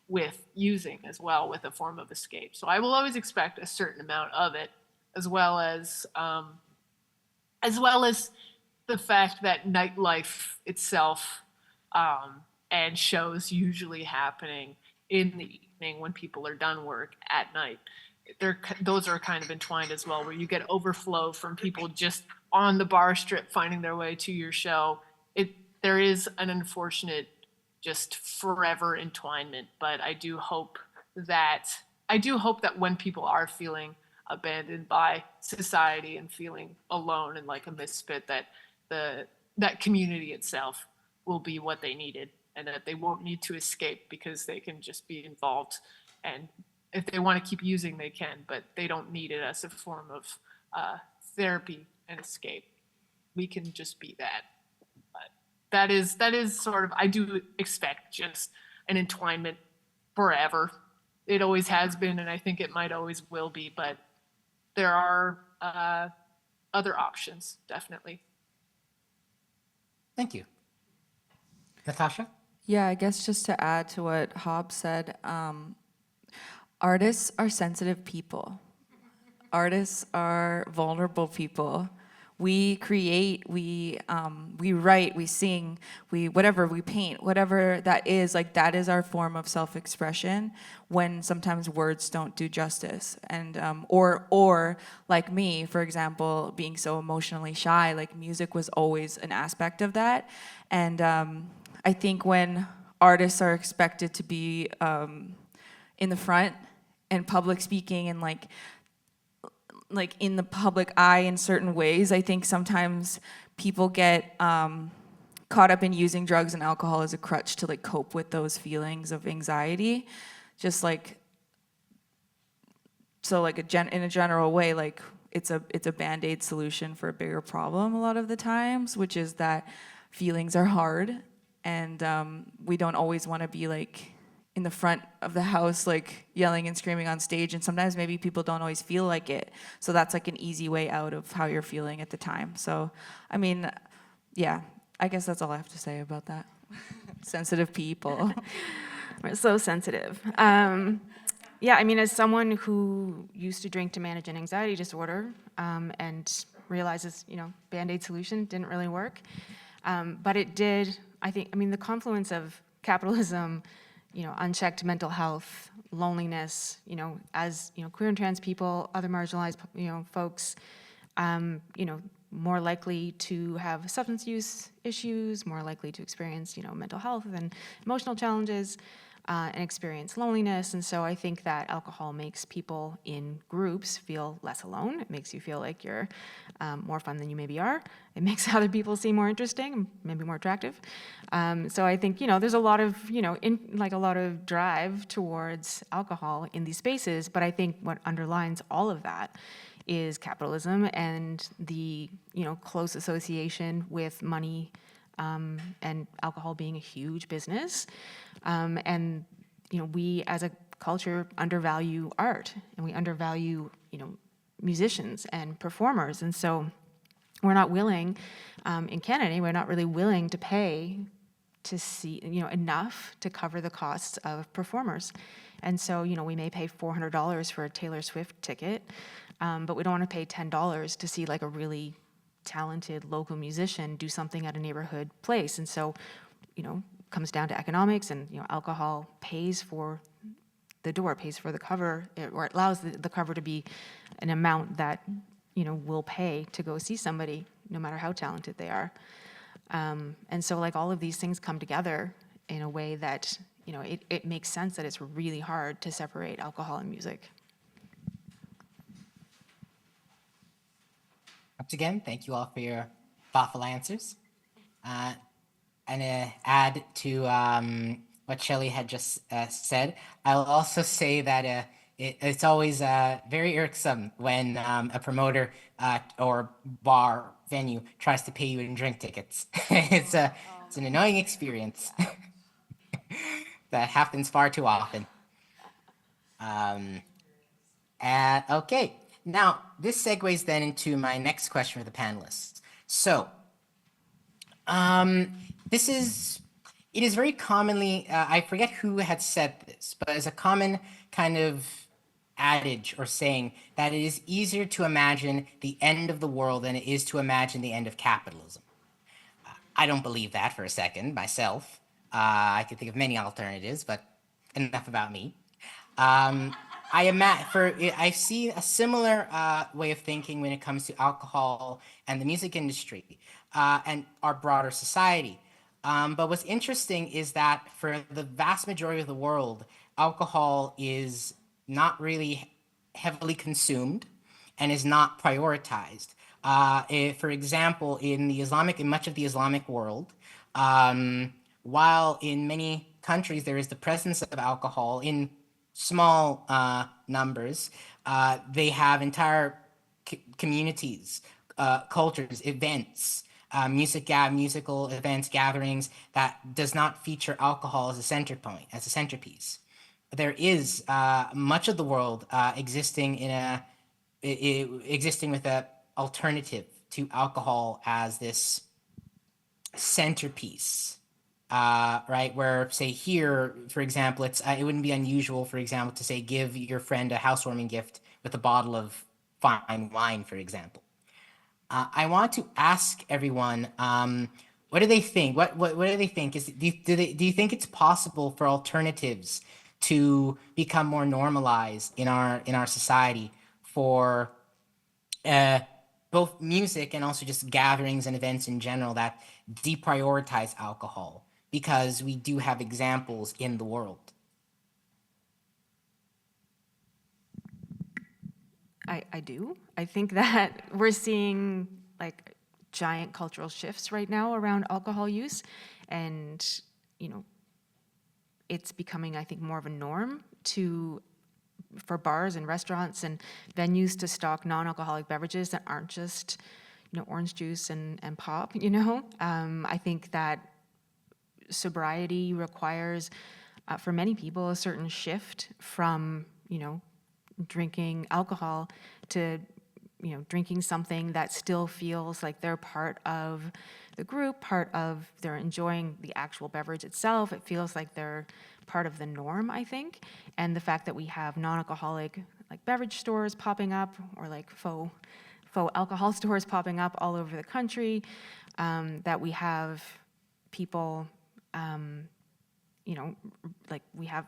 with using as well, with a form of escape. So I will always expect a certain amount of it, as well as the fact that nightlife itself, and shows usually happening in the evening when people are done work at night. Those are kind of entwined as well, where you get overflow from people just on the bar strip finding their way to your show. There is an unfortunate, just forever entwinement, but I do hope that when people are feeling abandoned by society and feeling alone and like a misfit, that that community itself will be what they needed, and that they won't need to escape because they can just be involved. And if they want to keep using, they can, but they don't need it as a form of therapy and escape. We can just be that. But that is sort of, I do expect just an entwinement forever. It always has been, and I think it might always will be, but there are other options, definitely. Thank you. Natasha? Yeah, I guess just to add to what Hobbes said, artists are sensitive people. Artists are vulnerable people. We create, we write, we sing, we paint, whatever that is, like that is our form of self-expression when sometimes words don't do justice. And or like me, for example, being so emotionally shy, like music was always an aspect of that. And I think when artists are expected to be in the front and public speaking and like in the public eye in certain ways, I think sometimes people get caught up in using drugs and alcohol as a crutch to like cope with those feelings of anxiety. Just like, so like in a general way, like it's a Band-Aid solution for a bigger problem a lot of the times, which is that feelings are hard, and we don't always want to be like in the front of the house, like yelling and screaming on stage, and sometimes maybe people don't always feel like it. So that's like an easy way out of how you're feeling at the time. So, I mean, yeah, I guess that's all I have to say about that. Sensitive people. We're so sensitive. Yeah, I mean, as someone who used to drink to manage an anxiety disorder, and realizes, Band-Aid solution didn't really work. But it did, I think, the confluence of capitalism, unchecked mental health, loneliness, as, queer and trans people, other marginalized, folks, more likely to have substance use issues, more likely to experience, mental health and emotional challenges, and experience loneliness. And so I think that alcohol makes people in groups feel less alone. It makes you feel like you're more fun than you maybe are. It makes other people seem more interesting, maybe more attractive. So I think, there's a lot of, a lot of drive towards alcohol in these spaces. But I think what underlines all of that is capitalism and the, close association with money, and alcohol being a huge business. And, we as a culture undervalue art, and we undervalue, musicians and performers. And so we're not willing, in Canada, we're not really willing to pay to see, enough to cover the costs of performers. And so, we may pay $400 for a Taylor Swift ticket, but we don't want to pay $10 to see like a really talented local musician do something at a neighborhood place. And so, comes down to economics, and alcohol pays for the door, pays for the cover, or it allows the cover to be an amount that will pay to go see somebody, no matter how talented they are. And so like all of these things come together in a way that it makes sense that it's really hard to separate alcohol and music. Once again, thank you all for your thoughtful answers. And to add to what Shelley had just said, I'll also say that it's always very irksome when a promoter or bar venue tries to pay you in drink tickets. It's It's an annoying experience that happens far too often. Okay, now this segues then into my next question for the panelists. So, it is very commonly, I forget who had said this, but it's a common kind of adage or saying that it is easier to imagine the end of the world than it is to imagine the end of capitalism. I don't believe that for a second myself. I can think of many alternatives, but enough about me. I see a similar way of thinking when it comes to alcohol and the music industry and our broader society. But what's interesting is that for the vast majority of the world, alcohol is not really heavily consumed and is not prioritized. For example, in much of the Islamic world, while in many countries there is the presence of alcohol in small numbers, they have entire communities, cultures, events, musical events, gatherings that does not feature alcohol as a center point, as a centerpiece. There is much of the world existing with a alternative to alcohol as this centerpiece, right? Where, say, here, for example, it wouldn't be unusual, for example, to say give your friend a housewarming gift with a bottle of fine wine, for example. I want to ask everyone, what do they think? What do they think? Do you think it's possible for alternatives to become more normalized in our society for both music and also just gatherings and events in general that deprioritize alcohol, because we do have examples in the world? I do. I think that we're seeing like giant cultural shifts right now around alcohol use, and it's becoming, I think, more of a norm for bars and restaurants and venues to stock non-alcoholic beverages that aren't just orange juice and pop. I think that sobriety requires for many people a certain shift from drinking alcohol to drinking something that still feels like they're part of the group, they're enjoying the actual beverage itself. It feels like they're part of the norm, I think. And the fact that we have non-alcoholic like beverage stores popping up, or like faux alcohol stores popping up all over the country, that we have people, like we have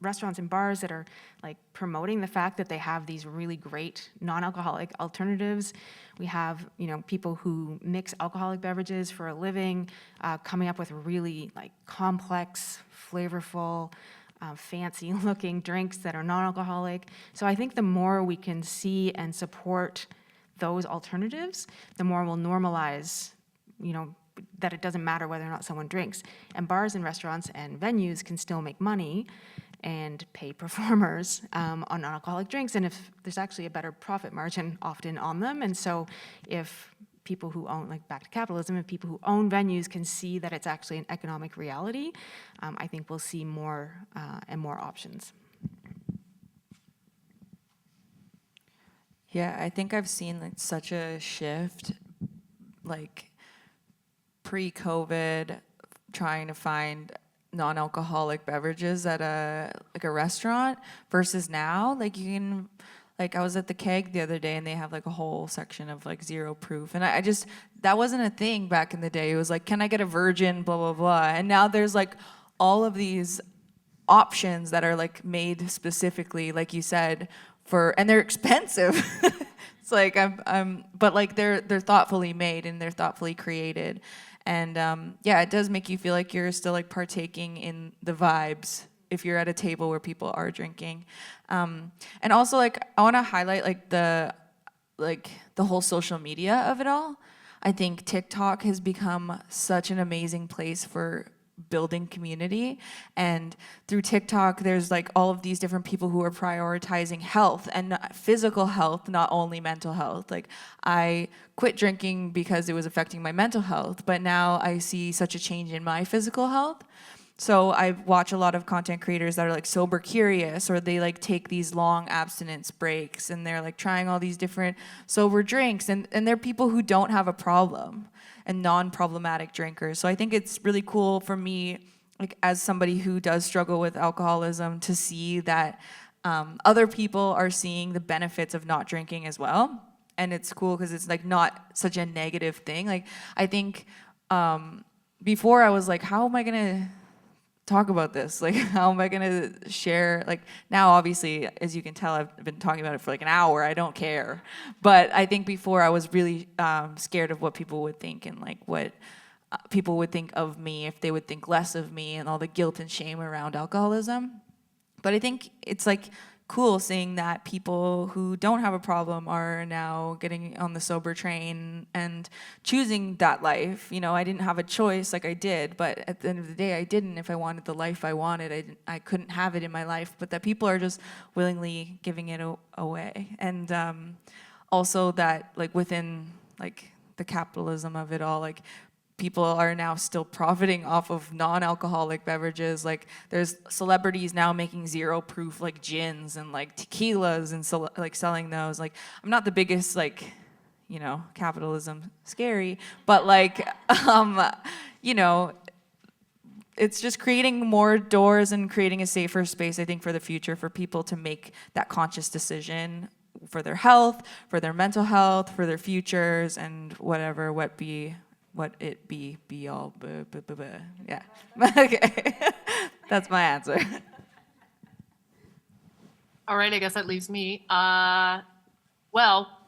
restaurants and bars that are like promoting the fact that they have these really great non-alcoholic alternatives. We have people who mix alcoholic beverages for a living, coming up with really like complex, flavorful, fancy looking drinks that are non-alcoholic. So I think the more we can see and support those alternatives, the more we'll normalize that it doesn't matter whether or not someone drinks. And bars and restaurants and venues can still make money and pay performers on non-alcoholic drinks, and if there's actually a better profit margin often on them. And so if people who own, like back to capitalism, if people who own venues can see that it's actually an economic reality, I think we'll see more and more options. Yeah, I think I've seen like such a shift, like pre-COVID, trying to find non-alcoholic beverages at a restaurant versus now. Like you can, like I was at the Keg the other day and they have like a whole section of like 0 proof, and I just, that wasn't a thing back in the day. It was like, can I get a virgin, blah blah blah, and now there's like all of these options that are like made specifically, like you said, and they're expensive. It's like but like they're thoughtfully made and they're thoughtfully created. And yeah, it does make you feel like you're still like partaking in the vibes if you're at a table where people are drinking. And also like I want to highlight like the whole social media of it all. I think TikTok has become such an amazing place for building community. And through TikTok, there's like all of these different people who are prioritizing health and physical health, not only mental health. Like, I quit drinking because it was affecting my mental health, but now I see such a change in my physical health. So I watch a lot of content creators that are like sober curious, or they like take these long abstinence breaks and they're like trying all these different sober drinks, and they're people who don't have a problem and non-problematic drinkers. So I think it's really cool for me, like as somebody who does struggle with alcoholism, to see that other people are seeing the benefits of not drinking as well. And it's cool because it's like not such a negative thing. Like, I think before I was like, how am I gonna talk about this? Like, how am I gonna share? Like, now obviously, as you can tell, I've been talking about it for like an hour. I don't care. But I think before I was really scared of what people would think, and like what people would think of me, if they would think less of me, and all the guilt and shame around alcoholism. But I think it's like cool seeing that people who don't have a problem are now getting on the sober train and choosing that life. You know, I didn't have a choice like I did, but at the end of the day, I didn't. If I wanted the life I wanted, I couldn't have it in my life. But that people are just willingly giving it away. And also that, like, within like the capitalism of it all, like, people are now still profiting off of non-alcoholic beverages. Like, there's celebrities now making zero proof like gins and like tequilas and like selling those. Like, I'm not the biggest, like, you know, capitalism scary, but like, you know, it's just creating more doors and creating a safer space, I think, for the future, for people to make that conscious decision for their health, for their mental health, for their futures, and whatever, be all, yeah. Okay, that's my answer. All right, I guess that leaves me. Well,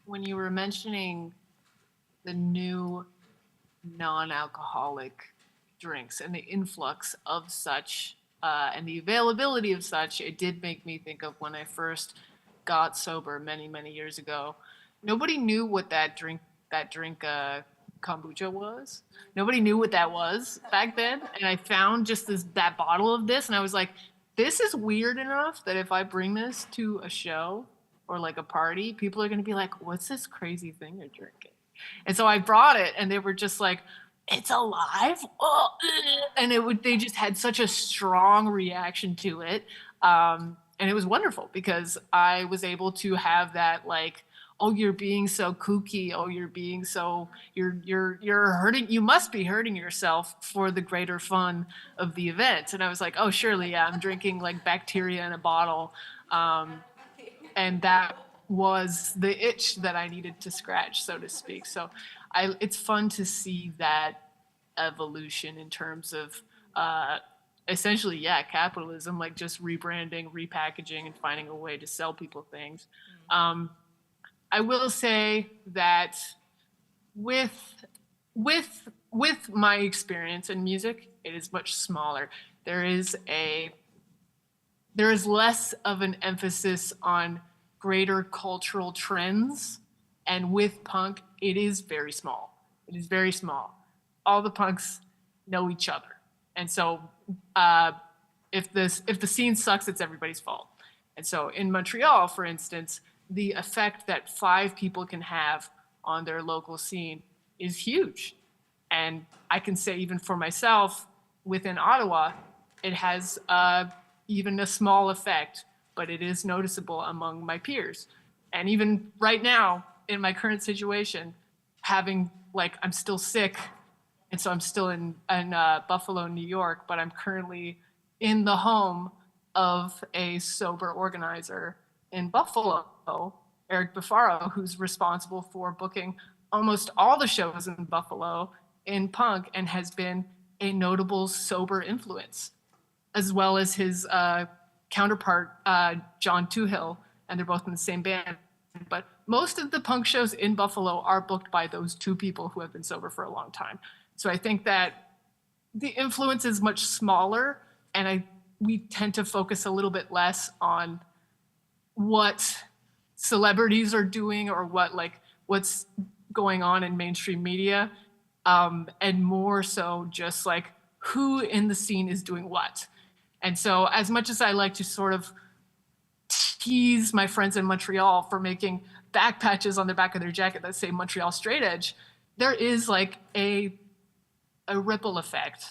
when you were mentioning the new non-alcoholic drinks and the influx of such and the availability of such, it did make me think of when I first got sober many, many years ago. Nobody knew what that drink kombucha was. Nobody knew what that was back then. And I found just that bottle of this, and I was like, this is weird enough that if I bring this to a show or like a party, people are gonna be like, what's this crazy thing you're drinking? And so I brought it, and they were just like, it's alive? Oh, and they just had such a strong reaction to it. And it was wonderful because I was able to have that, like, oh, you're being so kooky. Oh, you're being so, you're hurting. You must be hurting yourself for the greater fun of the event. And I was like, oh, surely, yeah, I'm drinking like bacteria in a bottle. And that was the itch that I needed to scratch, so to speak. So it's fun to see that evolution in terms of essentially, yeah, capitalism, like just rebranding, repackaging, and finding a way to sell people things. I will say that with my experience in music, it is much smaller. There is less of an emphasis on greater cultural trends, and with punk, it is very small. It is very small. All the punks know each other, and so if the scene sucks, it's everybody's fault. And so in Montreal, for instance, the effect that 5 people can have on their local scene is huge. And I can say, even for myself, within Ottawa, it has even a small effect, but it is noticeable among my peers. And even right now, in my current situation, having, like, I'm still sick, and so I'm still in Buffalo, New York, but I'm currently in the home of a sober organizer in Buffalo, Eric Bufaro, who's responsible for booking almost all the shows in Buffalo in punk and has been a notable sober influence, as well as his counterpart, John Toohill, and they're both in the same band. But most of the punk shows in Buffalo are booked by those 2 people who have been sober for a long time. So I think that the influence is much smaller, and we tend to focus a little bit less on what celebrities are doing or what's going on in mainstream media, and more so just like who in the scene is doing what. And so as much as I like to sort of tease my friends in Montreal for making back patches on the back of their jacket that say Montreal Straight Edge, there is like a ripple effect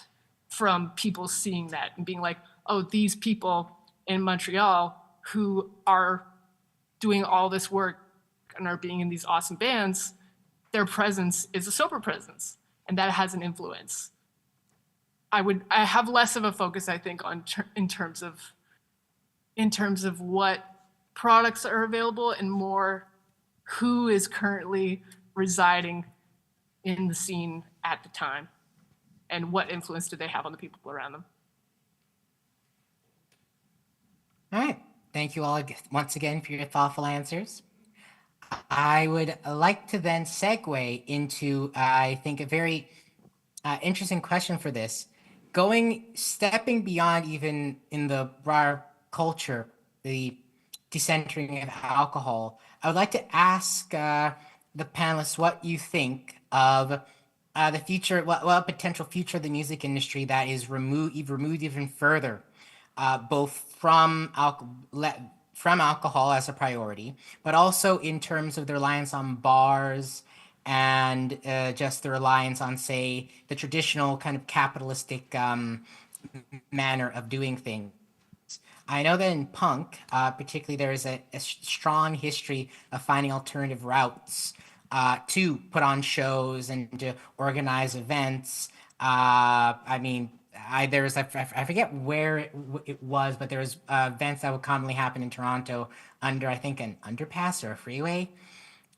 from people seeing that and being like, oh, these people in Montreal who are doing all this work and are being in these awesome bands, their presence is a sober presence, and that has an influence. I have less of a focus, I think, on in terms of what products are available and more who is currently residing in the scene at the time and what influence do they have on the people around them. All right. Thank you all once again for your thoughtful answers. I would like to then segue into, I think, a very interesting question for this. Stepping beyond even in the broader culture, the decentering of alcohol, I would like to ask the panelists what you think of the future, what potential future of the music industry that is removed even further, both from alcohol as a priority, but also in terms of the reliance on bars and just the reliance on, say, the traditional kind of capitalistic manner of doing things. I know that in punk, particularly, there is a strong history of finding alternative routes to put on shows and to organize events. I mean, I forget where it was, but there was events that would commonly happen in Toronto under, I think, an underpass or a freeway.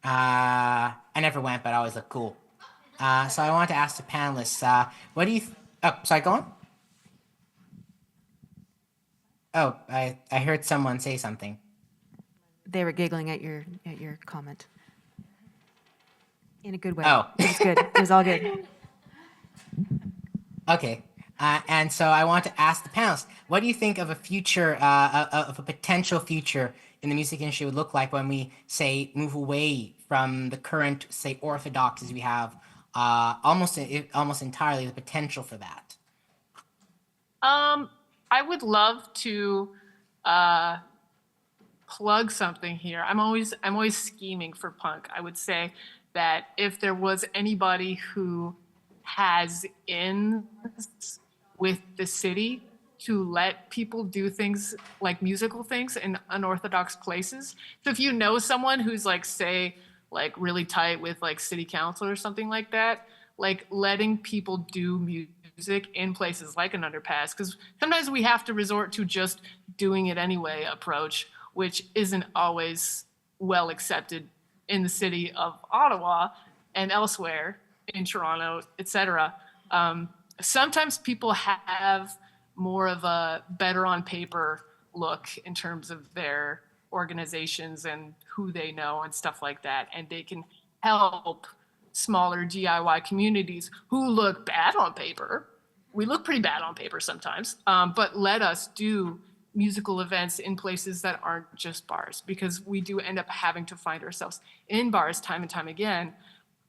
I never went, but I always looked cool. So I want to ask the panelists, what do you? Oh, sorry, go on. Oh, I heard someone say something. They were giggling at your comment. In a good way. Oh. It was good. It was all good. Okay. And so I want to ask the panelists, what do you think of a future, of a potential future in the music industry would look like when we, say, move away from the current, say, orthodoxies we have, almost entirely the potential for that? I would love to plug something here. I'm always scheming for punk. I would say that if there was anybody who has ins with the city to let people do things like musical things in unorthodox places. So if you know someone who's like, say, like really tight with like city council or something like that, like letting people do music in places like an underpass, because sometimes we have to resort to just doing it anyway approach, which isn't always well accepted in the city of Ottawa and elsewhere in Toronto, etc. Sometimes people have more of a better on paper look in terms of their organizations and who they know and stuff like that. And they can help smaller DIY communities who look bad on paper. We look pretty bad on paper sometimes, but let us do musical events in places that aren't just bars, because we do end up having to find ourselves in bars time and time again.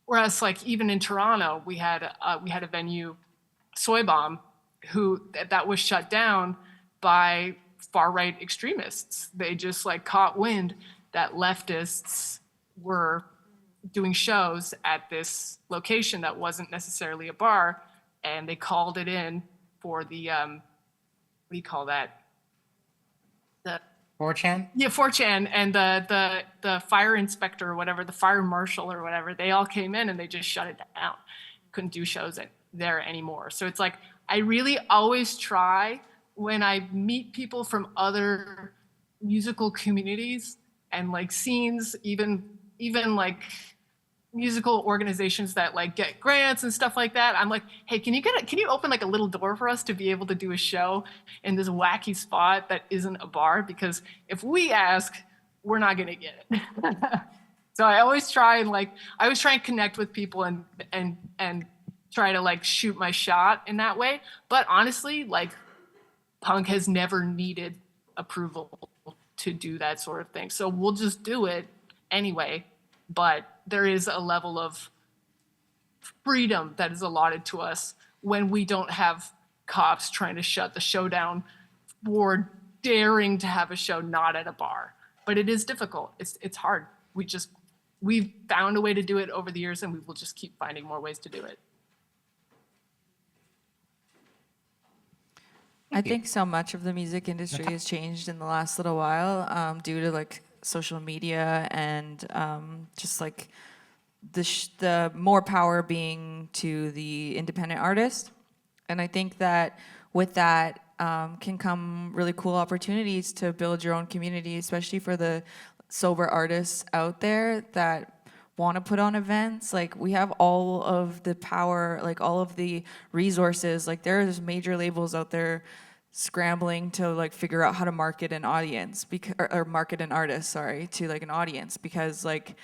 Whereas like even in Toronto, we had a venue, Soy Bomb, that was shut down by far-right extremists. They just like caught wind that leftists were doing shows at this location that wasn't necessarily a bar, and they called it in for the what do you call that? The 4chan? Yeah, 4chan, and the fire inspector or whatever, the fire marshal or whatever, they all came in and they just shut it down. Couldn't do shows there anymore. So it's like, I really always try when I meet people from other musical communities and like scenes, even like musical organizations that like get grants and stuff like that. I'm like, hey, can you open like a little door for us to be able to do a show in this wacky spot that isn't a bar? Because if we ask, we're not gonna get it. So I always try and connect with people and try to like shoot my shot in that way. But honestly, like punk has never needed approval to do that sort of thing. So we'll just do it anyway. But there is a level of freedom that is allotted to us when we don't have cops trying to shut the show down for daring to have a show not at a bar. But it is difficult. It's hard. We've found a way to do it over the years, and we will just keep finding more ways to do it. I think so much of the music industry has changed in the last little while due to like social media and just like the more power being to the independent artist. And I think that with that can come really cool opportunities to build your own community, especially for the sober artists out there that want to put on events. Like, we have all of the power, like all of the resources. Like, there's major labels out there scrambling to like figure out how to market an audience or market an artist, sorry, to like an audience, because like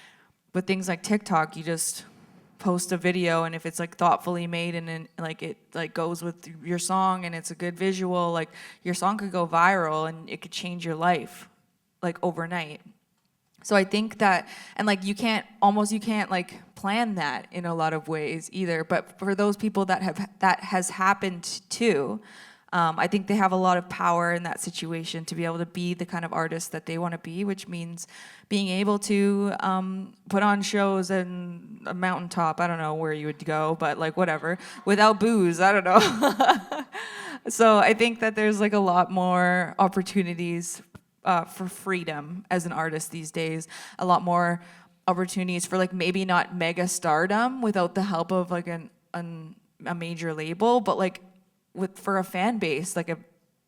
with things like TikTok, you just post a video, and if it's like thoughtfully made and like it like goes with your song and it's a good visual, like your song could go viral and it could change your life like overnight. So I think that, and like you can't like plan that in a lot of ways either, but for those people that has happened to, I think they have a lot of power in that situation to be able to be the kind of artist that they want to be, which means being able to put on shows in a mountaintop. I don't know where you would go, but like whatever, without booze, I don't know. So I think that there's like a lot more opportunities for freedom as an artist these days, a lot more opportunities for like maybe not mega stardom without the help of like a major label, but like for a fan base, like a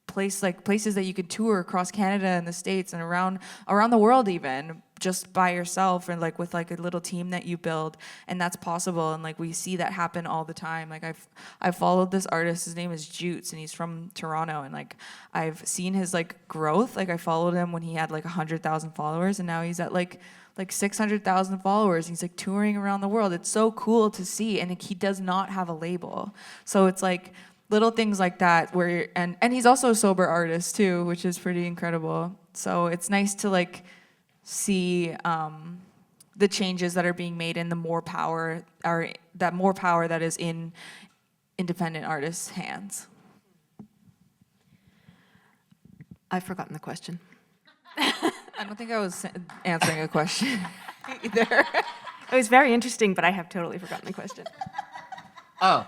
place, like places that you could tour across Canada and the States and around the world, even just by yourself and like with like a little team that you build. And that's possible, and like we see that happen all the time. Like I've followed this artist, his name is Jutes, and he's from Toronto, and like I've seen his like growth. Like I followed him when he had like 100,000 followers, and now he's at like 600,000 followers. He's like touring around the world. It's so cool to see, and like, he does not have a label. So it's like little things like that where and he's also a sober artist too, which is pretty incredible. So it's nice to like see the changes that are being made and the more power that is in independent artists' hands. I've forgotten the question. I don't think I was answering a question either. It was very interesting, but I have totally forgotten the question. Oh,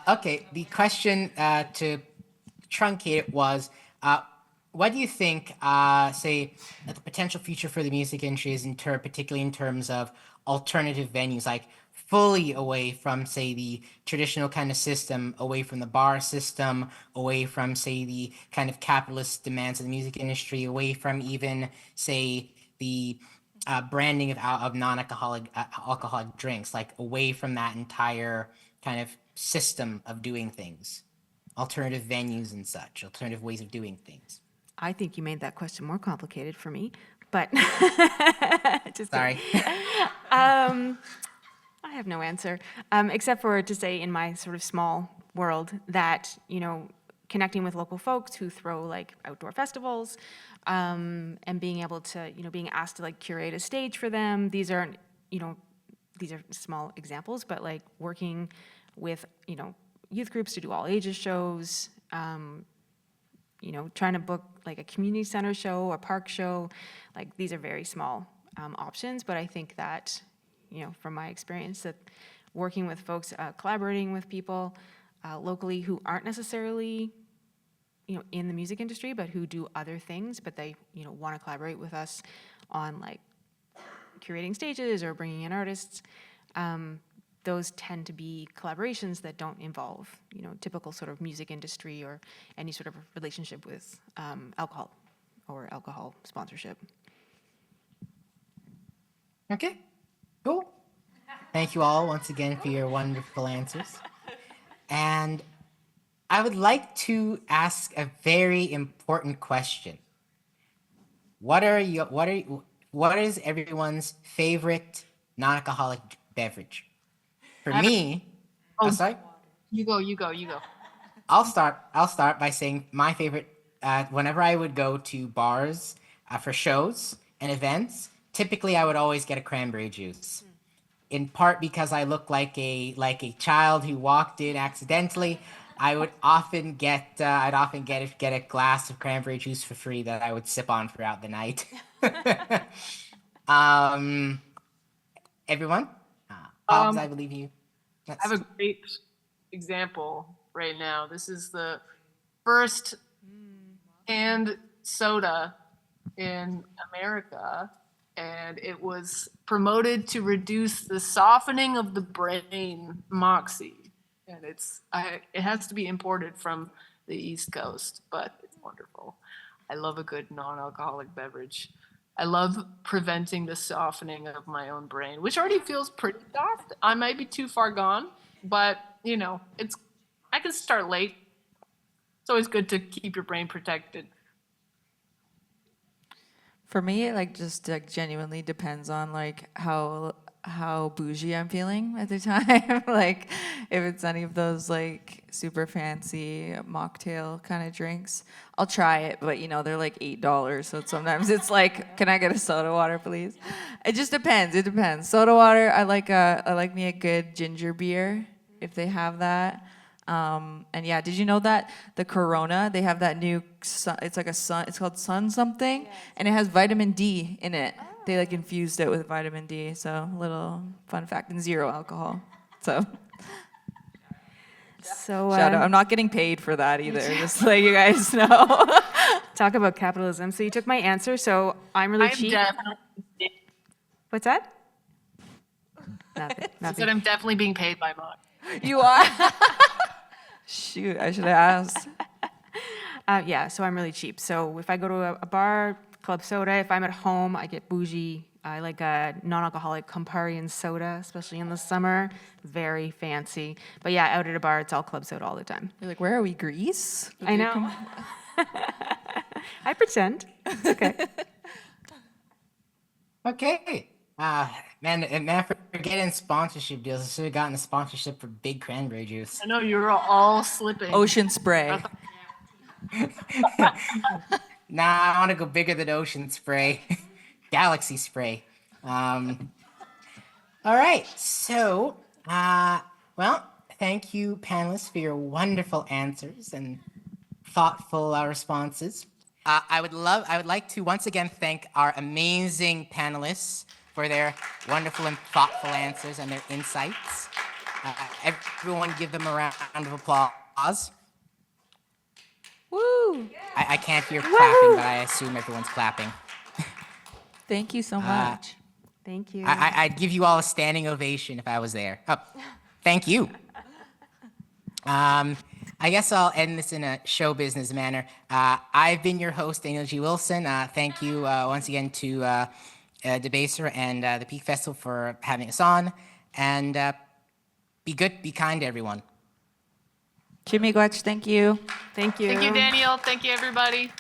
okay. The question to truncate it was, what do you think, say, that the potential future for the music industry is particularly in terms of alternative venues, like fully away from, say, the traditional kind of system, away from the bar system, away from, say, the kind of capitalist demands of the music industry, away from even, say, the branding of non-alcoholic alcoholic drinks, like away from that entire kind of system of doing things, alternative venues and such, alternative ways of doing things. I think you made that question more complicated for me, but just Sorry. I have no answer, except for to say in my sort of small world that, you know, connecting with local folks who throw like outdoor festivals and being able to, you know, being asked to like curate a stage for them. These aren't, you know, these are small examples, but like working with, you know, youth groups to do all ages shows, you know, trying to book like a community center show, a park show, like these are very small options. But I think that, you know, from my experience, that working with folks, collaborating with people locally who aren't necessarily, you know, in the music industry, but who do other things, but they, you know, want to collaborate with us on like curating stages or bringing in artists, those tend to be collaborations that don't involve, you know, typical sort of music industry or any sort of relationship with alcohol or alcohol sponsorship. Okay, cool. Thank you all once again for your wonderful answers. And I would like to ask a very important question. What is everyone's favorite non-alcoholic beverage? For me, sorry. You go. I'll start by saying my favorite. Whenever I would go to bars for shows and events, typically I would always get a cranberry juice. In part because I look like a child who walked in accidentally, I would often get get a glass of cranberry juice for free that I would sip on throughout the night. um, everyone, Hobbs, I I believe you. have a great example right now. This is the first canned soda in America, and it was promoted to reduce the softening of the brain, moxie. And it has to be imported from the East Coast, but it's wonderful. I love a good non-alcoholic beverage. I love preventing the softening of my own brain, which already feels pretty soft. I might be too far gone, but I can start late. It's always good to keep your brain protected. For me, it just genuinely depends on how bougie I'm feeling at the time. Like if it's any of those super fancy mocktail kind of drinks, I'll try it, but they're $8, so sometimes it's can I get a soda water, please? It just depends. It depends. Soda water, I like me a good ginger beer if they have that. And yeah, did you know that the Corona, they have that new, it's called Sun something, and it has vitamin D in it. They infused it with vitamin D, so little fun fact, and 0 alcohol. So shout out. I'm not getting paid for that either, just so you guys know. Talk about capitalism. So you took my answer. So I'm really cheap. What's that? Nothing. I said I'm definitely being paid by Mott. You are? Shoot, I should have asked. Yeah, so I'm really cheap. So if I go to a bar, club soda, if I'm at home, I get bougie. I like a non-alcoholic Campari soda, especially in the summer. Very fancy. But yeah, out at a bar, it's all club soda all the time. You're where are we, Greece? I know. I pretend. It's okay. Okay. Man, forgetting sponsorship deals. I should have gotten a sponsorship for Big Cranberry Juice. I know you're all slipping. Ocean Spray. Nah, I want to go bigger than Ocean Spray. Galaxy Spray. All right. So, well, thank you, panelists, for your wonderful answers and thoughtful responses. I would like to once again thank our amazing panelists for their wonderful and thoughtful answers and their insights. Everyone give them a round of applause. Woo! I can't hear clapping, but I assume everyone's clapping. Thank you so much. Thank you. I'd give you all a standing ovation if I was there. Oh, thank you. I guess I'll end this in a show business manner. I've been your host, Daniel G. Wilson. Thank you once again to Debaser and the Pique Festival for having us on. And be good, be kind to everyone. Chimigwach, thank you. Thank you. Thank you, Daniel. Thank you, everybody.